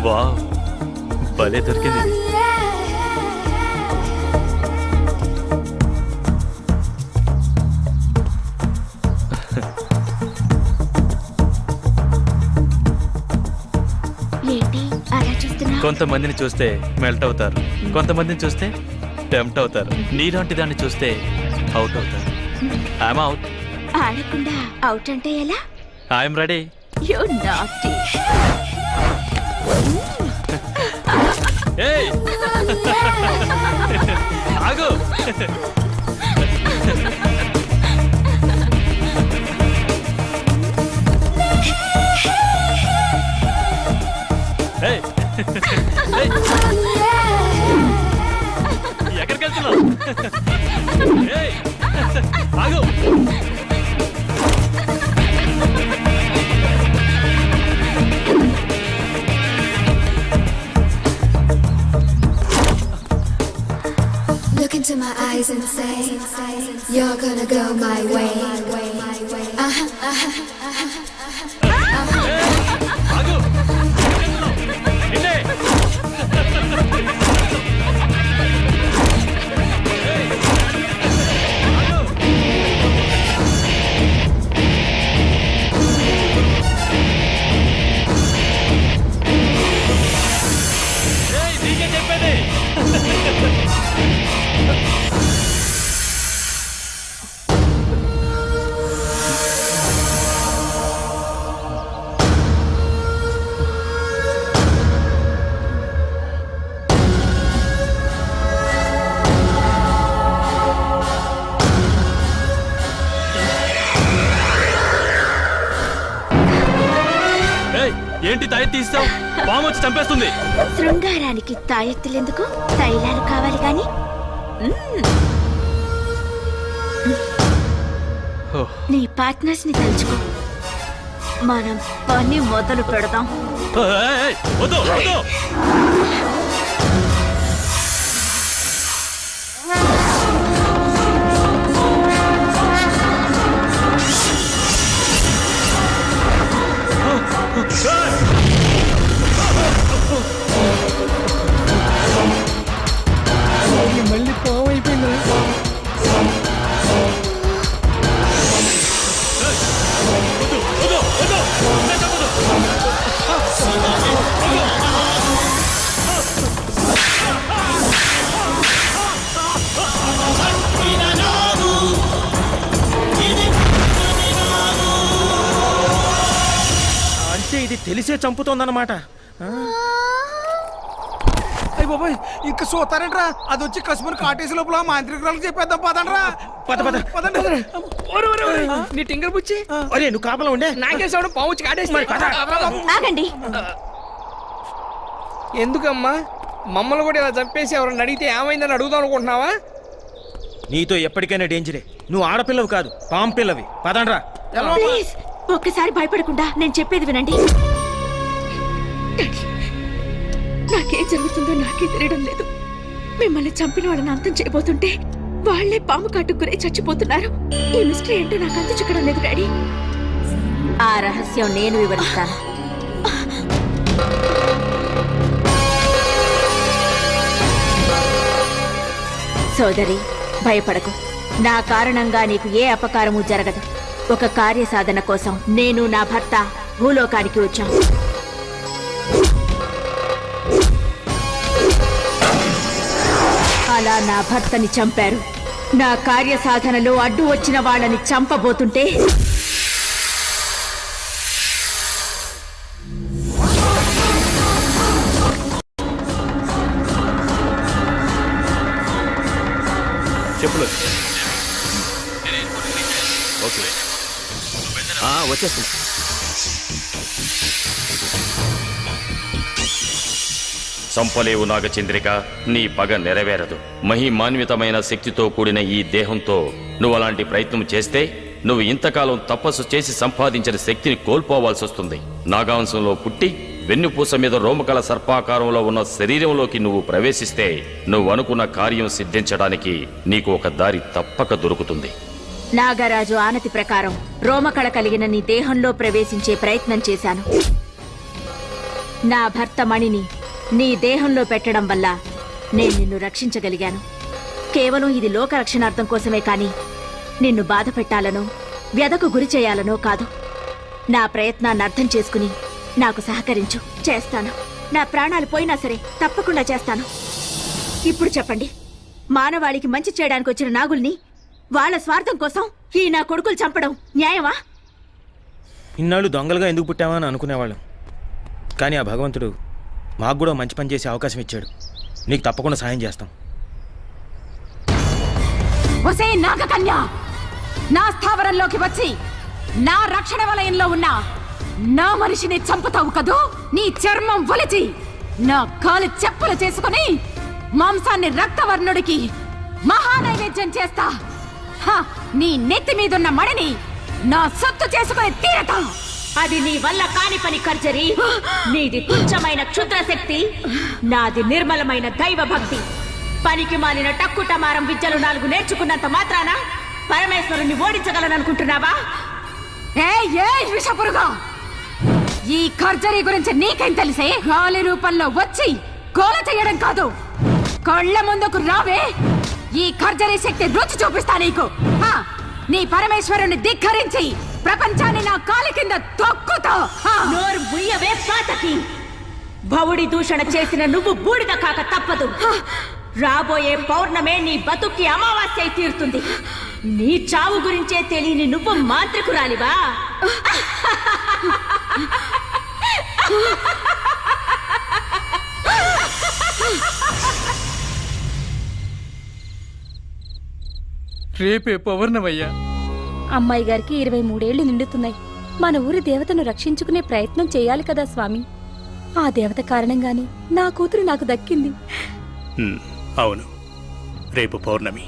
వావ్, భలే దొరికింది. ఏంటి అలా చూస్తున్నా? కొంతమందిని చూస్తే మెల్ట్ అవుతారు, కొంతమందిని చూస్తే టెంప్ట్ అవుతారు. నీలాంటి దాన్ని చూస్తే అవుట్ అవుతారు. I'm out. ఆడకుండా అవుట్ అంటే ఎలా? I'm ready. You naughty. ఏయ్ ఆగు. ఏయ్ ఏయ్, ఎక్కడికి వెళ్తున్నావు? ఏయ్ ఆగు. Look into my eyes and say you're gonna go my way. ఆగు. నిన్నే. ఏయ్, నీకే చెప్పేది. ఏయ్, ఏంటి తాయెత్తి తీస్తావు? పాము వచ్చి చంపేస్తుంది. శృంగారానికి తాయెత్తులెందుకు? తైలాలు కావాలి గాని. ఓ, నీ పార్ట్నర్స్ ని తలుచుకో. మనం పని మొదలు పెడదాం. ఏయ్, ఏయ్, వద్దు వద్దు. మళ్ళీ పాము అయిపోయింది. అంటే ఇది తెలిసే చంపుతోందన్నమాట. అయ్య బాబాయ్, ఇంకా చూస్తారంట్రా? అది వచ్చి కసుమని కాటేసి లోపల మాంత్రికురాలకు చెప్పేద్దాం. పదండ్రా. పద పద. పదండి. నీ టింగర్ పుచ్చి అరే నువ్వు కాపలా ఉండే. నాకేసాడు పాము వచ్చి కాటేసి. ఆగండి. ఎందుకమ్మా మమ్మల్ని కూడా ఇలా చంపేసి ఎవరన్నా అడిగితే ఏమైందని అడుగుదాం అనుకుంటున్నావా? నీతో ఎప్పటికైనా డేంజరే. నువ్వు ఆడపిల్లవి కాదు, పాము పిల్లవి. పదండ్రా. ప్లీజ్ ఒక్కసారి భయపడకుండా నేను చెప్పేది వినండి. నాకేం జరుగుతుందో నాకే తెలియడం లేదు. మిమ్మల్ని చంపిన వాళ్ళని అంతం చేయబోతుంటే వాళ్లే పాము కాటుకురే చచ్చిపోతున్నారు. ఈ మిస్టరీ ఏంటో నాకు అంతు చిక్కడం లేదు డాడీ. ఆ రహస్యం నేను వివరిస్తాను. సోదరి, భయపడకు. నా కారణంగా నీకు ఏ అపకారము జరగదు. ఒక కార్యసాధన కోసం నేను నా భర్త భూలోకానికి వచ్చాం. అలా నా భర్తని చంపారు. నా కార్యసాధనలో అడ్డు వచ్చిన వాళ్ళని చంపబోతుంటే చెప్పులు. ఓకే, వచ్చేస్తున్నా. చంపలేవు నాగచంద్రిక, నీ పగ నెరవేరదు. మహిమాన్వితమైన శక్తితో కూడిన ఈ దేహంతో నువ్వు అలాంటి ప్రయత్నం చేస్తే నువ్వు ఇంతకాలం తపస్సు చేసి సంపాదించిన శక్తిని కోల్పోవాల్సి వస్తుంది. నాగాంశంలో పుట్టి వెన్నుపూస మీద రోమకల సర్పాకారంలో ఉన్న శరీరంలోకి నువ్వు ప్రవేశిస్తే నువ్వు అనుకున్న కార్యం సిద్ధించడానికి నీకు ఒక దారి తప్పక దొరుకుతుంది. నాగరాజు ఆనతి ప్రకారం రోమకళ కలిగిన నీ దేహంలో ప్రవేశించే ప్రయత్నం చేశాను. నా భర్త మణిని నీ దేహంలో పెట్టడం వల్ల నేను నిన్ను రక్షించగలిగాను. కేవలం ఇది లోక రక్షణార్థం కోసమే కాని నిన్ను బాధ పెట్టాలనో వ్యధకు గురి చేయాలనో కాదు. నా ప్రయత్నాన్ని అర్థం చేసుకుని నాకు సహకరించు. చేస్తాను. నా ప్రాణాలు పోయినా సరే తప్పకుండా చేస్తాను. ఇప్పుడు చెప్పండి, మానవాళికి మంచి చేయడానికి వచ్చిన నాగుల్ని వాళ్ళ స్వార్థం కోసం ఈ నా కొడుకులు చంపడం న్యాయమా? ఇన్నాళ్ళు దొంగలుగా ఎందుకు పుట్టామా అని అనుకునేవాళ్ళం. కానీ ఆ భగవంతుడు మాకు కూడా మంచి పని చేసే అవకాశం ఇచ్చాడు. నీకు తప్పకుండా సాయం చేస్తాం. ఒసే నాగకన్య, నా స్థావరంలోకి వచ్చి నా రక్షణ వలయంలో ఉన్న నా మనిషిని చంపుతావు కదూ? నీ చర్మం ఒలిచి నా కాలు చెప్పులు చేసుకుని మాంసాన్ని రక్తవర్ణుడికి మహానైవేద్యం చేస్తా. నీ నెత్తి మీదున్న మడిని నా సొత్తు చేసుకుని తీరతా. అది నీ వల్ల కాని పని కర్జరి. నీది తుచ్చమైన క్షుద్ర శక్తి, నాది నిర్మలమైన దైవ భక్తి. పనికి మాలిన టక్కుటమారం విద్యలు 4 నేర్చుకున్నంత మాత్రాన పరమేశ్వరుని ఓడించగలననుకుంటున్నావా? విషపురుగా, ఈ కర్జరీ గురించి నీకేం తెలిసే? గాలి రూపంలో వచ్చి గోల చేయడం కాదు, కళ్ళ ముందుకు రావే. ఈ కర్జరీ శక్తి రుచి చూపిస్తా నీకు. నీ పరమేశ్వరుని ధిక్కరించి ప్రపంచాన్ని నా కాలి కింద తొక్కుతా. నోరు బుయ్యవే పాతకి. భవుడి దూషణ చేసిన నువ్వు బూడిద కాక తప్పదు. రాబోయే పౌర్ణమే నీ బతుక్కి అమావాస్య అయి తీరుతుంది. నీ చావు గురించే తెలియని నువ్వు మాంత్రికురాలివా? రేపే పౌర్ణమయ్యా. అమ్మాయి గారికి 23 ఏళ్లు నిండుతున్నాయి. మన ఊరి దేవతను రక్షించుకునే ప్రయత్నం చేయాలి కదా స్వామి. ఆ దేవత కారణంగానే నా కూతురు నాకు దక్కింది. అవును, రేపు పౌర్ణమి.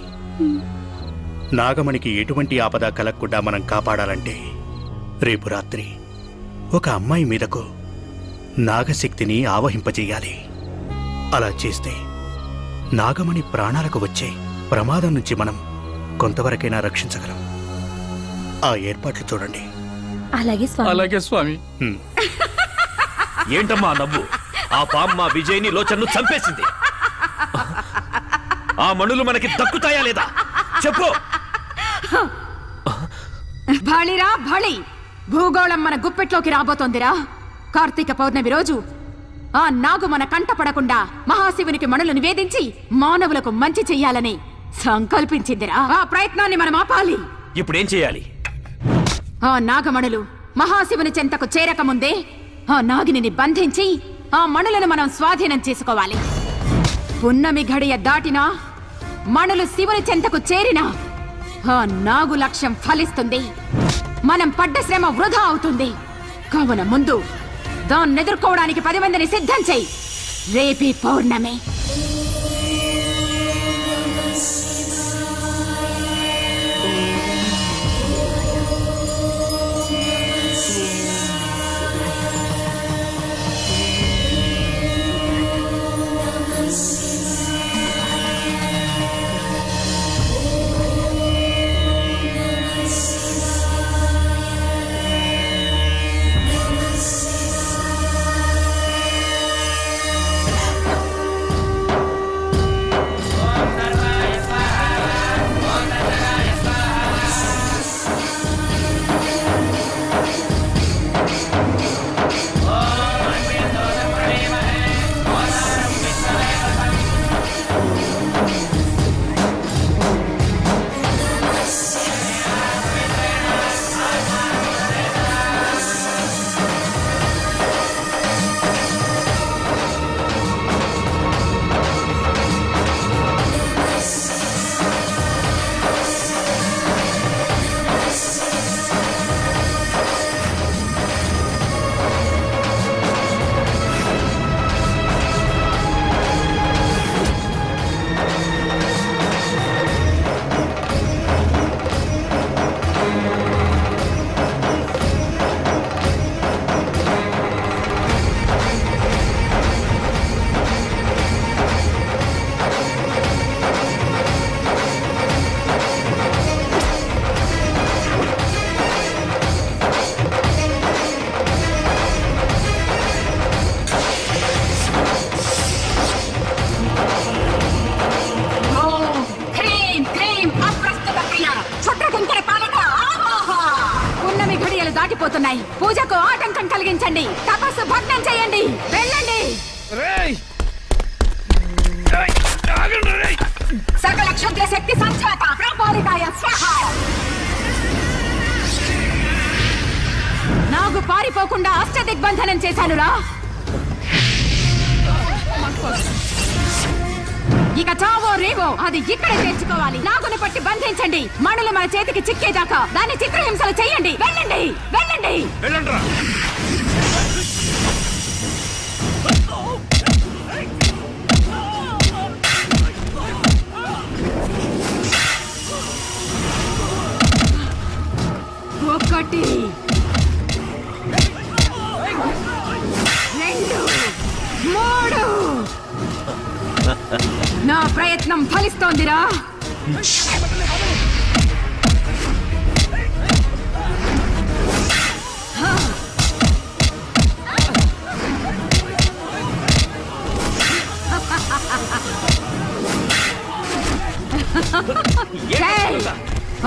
నాగమణికి ఎటువంటి ఆపద కలగకుండా మనం కాపాడాలంటే రేపు రాత్రి ఒక అమ్మాయి మీదకు నాగశక్తిని ఆవహింపజేయాలి. అలా చేస్తే నాగమణి ప్రాణాలకు వచ్చే ప్రమాదం నుంచి మనం కొంతవరకైనా రక్షించగలం. ఆ ఏర్పాట్లు చూడండి. అలాగే స్వామి. ఏంటమ్మా నవ్వు? ఆ పాము మా విజయ్ని లోచన్ను చంపేసింది. ఆ మణులు మనకి దక్కుతాయా లేదా చెప్పు. భళిరా భళి, భూగోళం మన గుప్పెట్లోకి రాబోతోందిరా. కార్తీక పౌర్ణమి రోజు ఆ నాగు మన కంట పడకుండా మహాశివునికి మణులు నివేదించి మానవులకు మంచి చెయ్యాలని సంకల్పించిందిరా. ఆ ప్రయత్నాన్ని మనం ఆపాలి. ఇప్పుడేం చేయాలి? ఆ నాగమణులు మహాశివుని చెంతకు చేరకముందే ఆ నాగిని బంధించి ఆ మణులను మనం స్వాధీనం చేసుకోవాలి. పున్నమి ఘడియ దాటినా మణులు శివుని చెంతకు చేరినా ఆ నాగు లక్ష్యం ఫలిస్తుంది. మనం పడ్డ శ్రమ వృధా అవుతుంది. కావున ముందు దాన్ని ఎదుర్కోవడానికి 10 మందిని సిద్ధం చెయ్యి. రేపీ పౌర్ణమి. అనుకోకుండా అష్టదిగ్బంధనం చేశానురా. ఇక చావో రేవో అది ఇక్కడే తెచ్చుకోవాలి. నాగును పట్టి బంధించండి. మణులు మన చేతికి చిక్కేదాకా దాన్ని చిత్రహింసలు చెయ్యండి. వెళ్ళండి, వెళ్ళండి. ఒకటి, రెండు, మూడు. నా ప్రయత్నం ఫలిస్తోందిరా.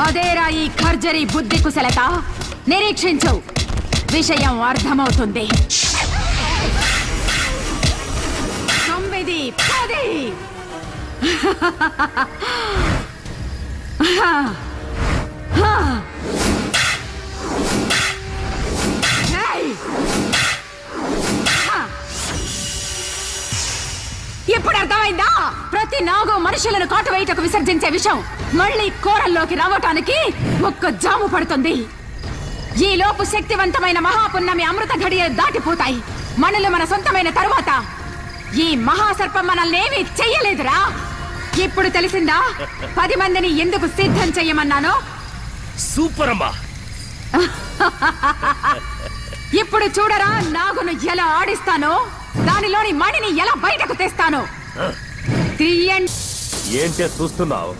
అదేరా ఈ ఖర్జరీ బుద్ధి కుశలత. నిరీక్షించు, విషయం అర్థమవుతుంది. 9, 10. ఇప్పుడు అర్థమైందా? ప్రతి నాగు మనుషులను కాటువేయటకు విసర్జించే విషయం మళ్ళీ కోరల్లోకి రావటానికి ఒక్క జాము పడుతుంది. ఈ లోపు శక్తివంతమైన మహాపున్నమి అమృత ఘడియలు దాటిపోతాయి. మనులు మన సొంతమైన తరువాత ఈ మహాసర్పం మనల్నేమీ చెయ్యలేదురా. ఇప్పుడు తెలిసిందా 10 మందిని ఎందుకు సిద్ధం చెయ్యమన్నానో? సూపర్ అమ్మా. ఇప్పుడు చూడరా నాగును ఎలా ఆడిస్తానో, దానిలోని మణిని ఎలా బయటకు తెస్తానో. తీయండి. ఏంటే చూస్తున్నావు?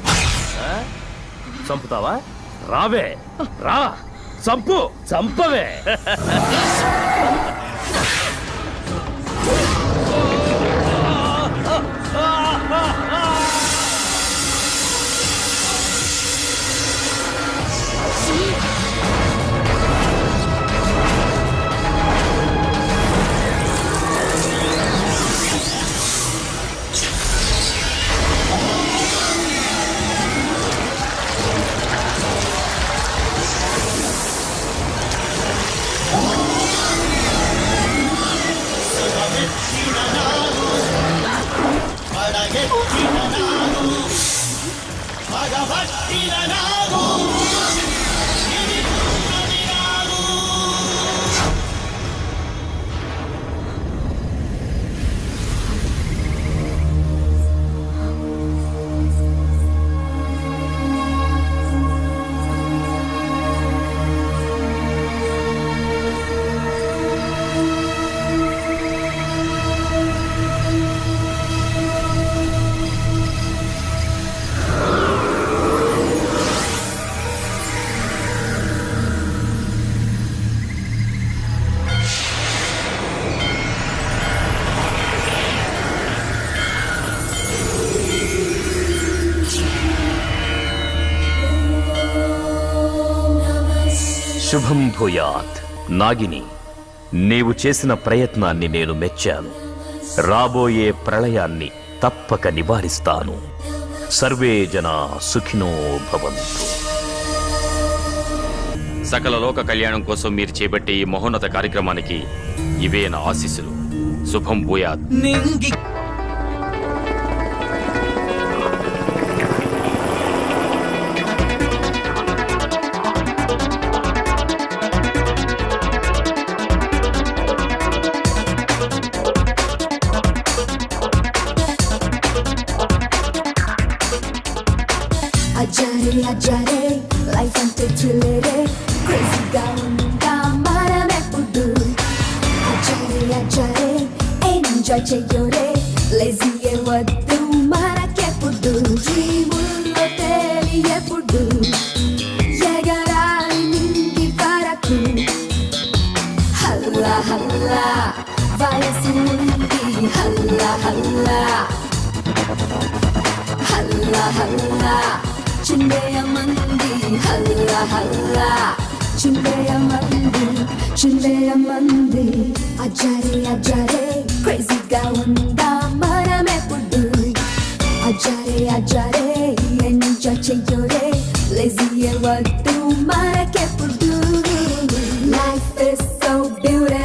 చంపుతావా? రావే, రా, చంపు, చంపవే. శుభం భూయాత్. నాగిని, నీవు చేసిన ప్రయత్నాన్ని నేను మెచ్చాను. రాబోయే ప్రళయాన్ని తప్పక నివారిస్తాను. సర్వే జనా సుఖినో భవంతు. సకల లోక కళ్యాణం కోసం మీరు చేపట్టే ఈ మహోన్నత కార్యక్రమానికి ఇవే నా ఆశీస్సులు. శుభం భూయాత్. అజారే లైఫ్ అంటే థ్రిల్లరే, క్రేజీగా ఉందా మనమెప్పుడు. అజారే ఎంజాయ్ చెయ్యోరే, లేజీయే వద్దు మనకెప్పుడు. డ్రీముల్లో తేలియప్పుడు ఎగరాలి నింగి వరకు. హల్లా హల్లా వయసు ఉంది, హల్లా హల్లా హల్లా హల్లా చిందేయమంది, హల్లా హల్లా చిందేయమంది. అజారే క్రేజీగా ఉందా మనమెప్పుడు. అజారే ఎంజాయ్ చెయ్యోరే, లేజీయే వద్దు మనకెప్పుడు. Life is so beautiful.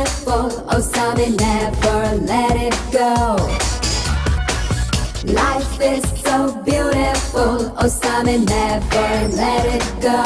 it go. Life is so beautiful, oh Simon, never let it go.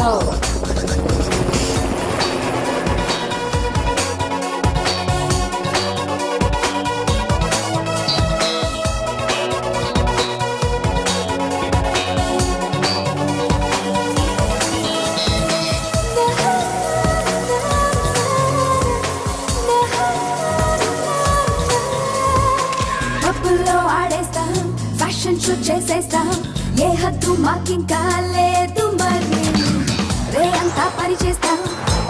పప్పులో ఆడేస్తాం, ఫ్యాషన్ షో చేసేస్తాం, ఏ హద్దు మాకింకా లేదు మరి. రే అంతా పని చేస్తాం,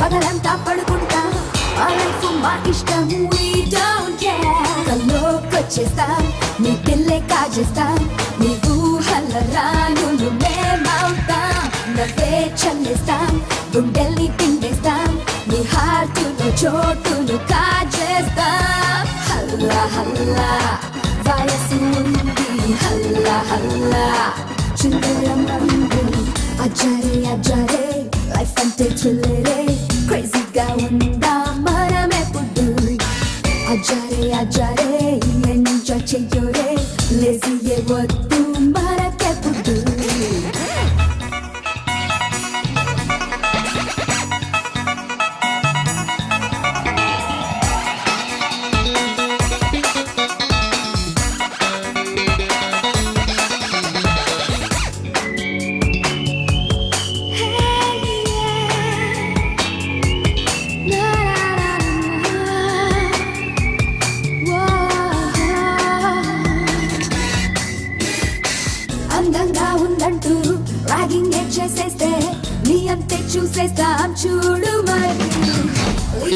పగలంతా పడుకుంటాం, మా లైఫ్ మా ఇష్టం, we don't care. కల్లోకొచ్చేస్తాం, నీ పిల్లే కాజేస్తాం, నీ ఊహల రానులు మేమవుతాం. నవ్వే చల్లేస్తాం, గుండెల్ని పిండేస్తాం, నీ హార్టులో చోటును కాజేస్తాం. హల్లా హల్లా వయసు ఉంది, హల్లా హల్లా చుందరం రంగు. అజరే అజరే లైఫ్ అంటే థ్రిల్లరే, క్రేజీగా ఉందా మనమెప్పుడు. అజరే అజరే ఎంజాయ్ చెయ్యోరే, లేజీయే వద్దు మనకెప్పుడు. అందంగా ఉందంటూ ర్యాగింగ్ చేసేస్తే నీ అంతే చూసేస్తాం చూడు మరి.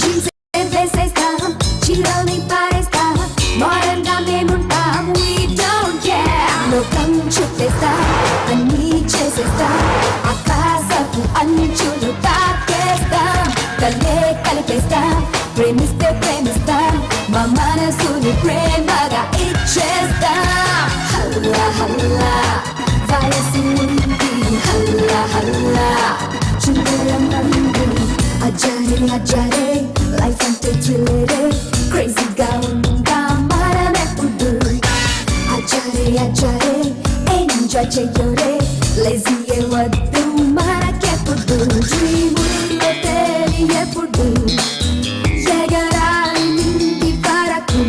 జీన్స్ వేసేస్తాం, చీరల్ని పారేస్తాం, మోడర్న్ గా మేముంటాం, we don't care. లోకం చుట్టేస్తాం, అన్నీ చేసేస్తాం, ఆకాశపు అంచులు తాకేస్తాం, కలే కలిపేస్తాం, ప్రేమిస్తే ప్రేమిస్తాం, మా మనసుని ప్రేమగా ఇచ్చేస్తాం. హల్లా హల్లా వయసు ఉంది, హల్లా హల్లా చుందరం రంగు. అజరే అజరే లైఫ్ అంటే థ్రిల్లరే, క్రేజీగా ఉందా మనమెప్పుడు. అజరే అజరే ఎంజాయ్ చెయ్యోరే, లేజీయే వద్దు మనకెప్పుడు. డ్రీముల్లో తెలియప్పుడు, ఎగరాలి నిండి వరకు.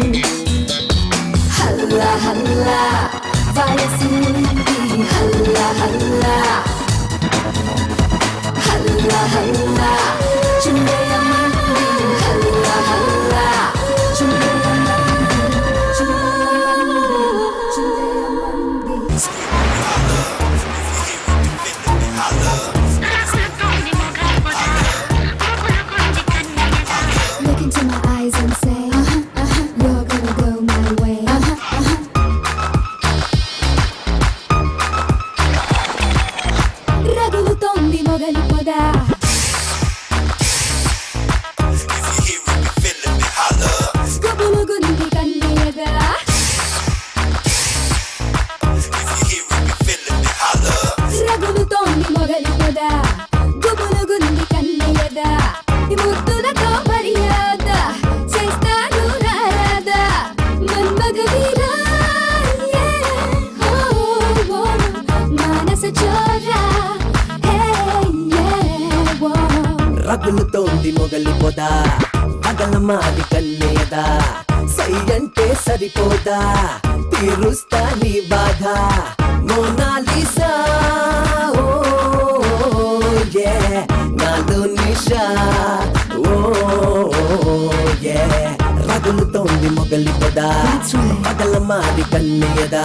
హల్లా హల్లా వయసు ఉంది, హల్లా హల్లా హల్లా హల్లా చుందరమంది, హల్లా హల్లా చుందరమంది, చుందరమంది, చుందరమంది. Look into my eyes and say, you're gonna go my way. రగులుతోంది మొగలి పొద, గుబులుగుంది కన్నెయగా, రగులుతోంది మొగలి పొద, గుబులుగుంది కన్నెయగా, ఈ ముద్దులతో మర్యాద చేస్తాను రారాదా మన్మగ వీరా. మానస చోరా, రగులుతోంది మొగలి పొద, పగల మాది కన్నెయదా, సై అంటే సరిపోదా, తీరుస్తా నీ బాధ మోనాలిసా. ఓ యే నాలో నిషా, ఓ యే రగులుతోంది మొగలి పొద, పగల మాది కన్నెయదా.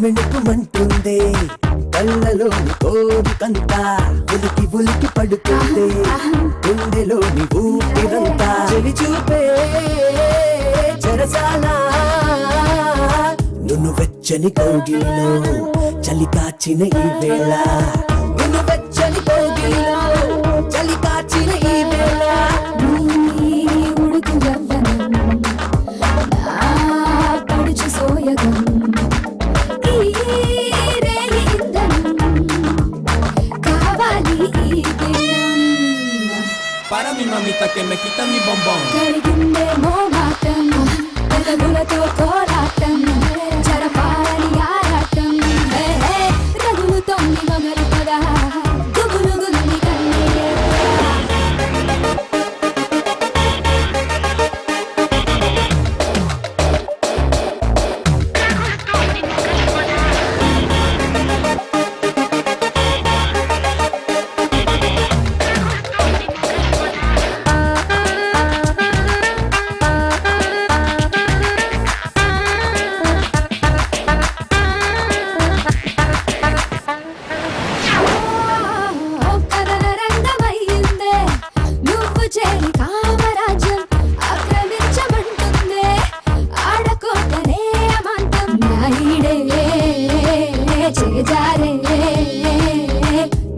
మిణుకుమంటుంది కళ్ళలోని కోరికంతా, ఉలికి ఉలికి పడుతుంది గుండెలోని ఊపిరంతా. చెవి చూపే చెరసాల నిన్ను వెచ్చని కౌగిలిలో చలి కాచిన ఈ వేళ నిన్ను వెచ్చని కౌగిలిలో చలి కాచిన ఈ వేళ ఉడుకు యవ్వనం నా పడుచు సోయగం ఈ రేయి ఇంధనం కావాలి ఈ దినం కలిగిందే మోమాటం పెదవులతో కోలాటం జరపాలని ఆరాటం రగులుతోంది మొగలు పద గుబులుగులుని కన్నీరే కథనరంగమయ్యిందే నువ్వు చేరి కామరాజ్యం ఆక్రమించమంటుందే ఆడకోటనే అమాంతం నాయుడే చేజారే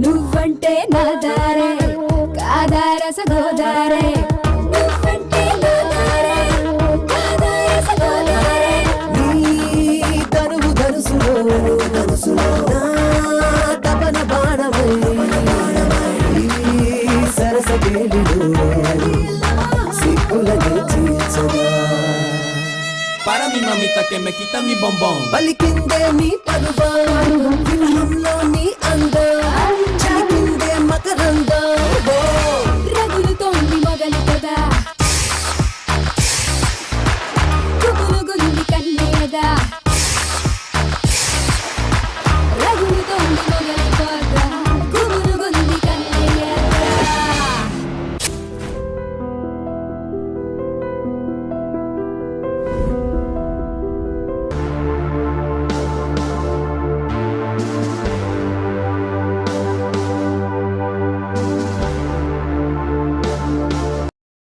నువ్వంటే నా దారే కాదారస గోదారే నువ్వంటే నా దారే కాదారస గోదారే నీ తరువు దరుసులో నా తపన బాణమై సరస గేలిలో సిగ్గులని తీర్చగా పలికిందే నీ పరువం విహంలో నీ అందం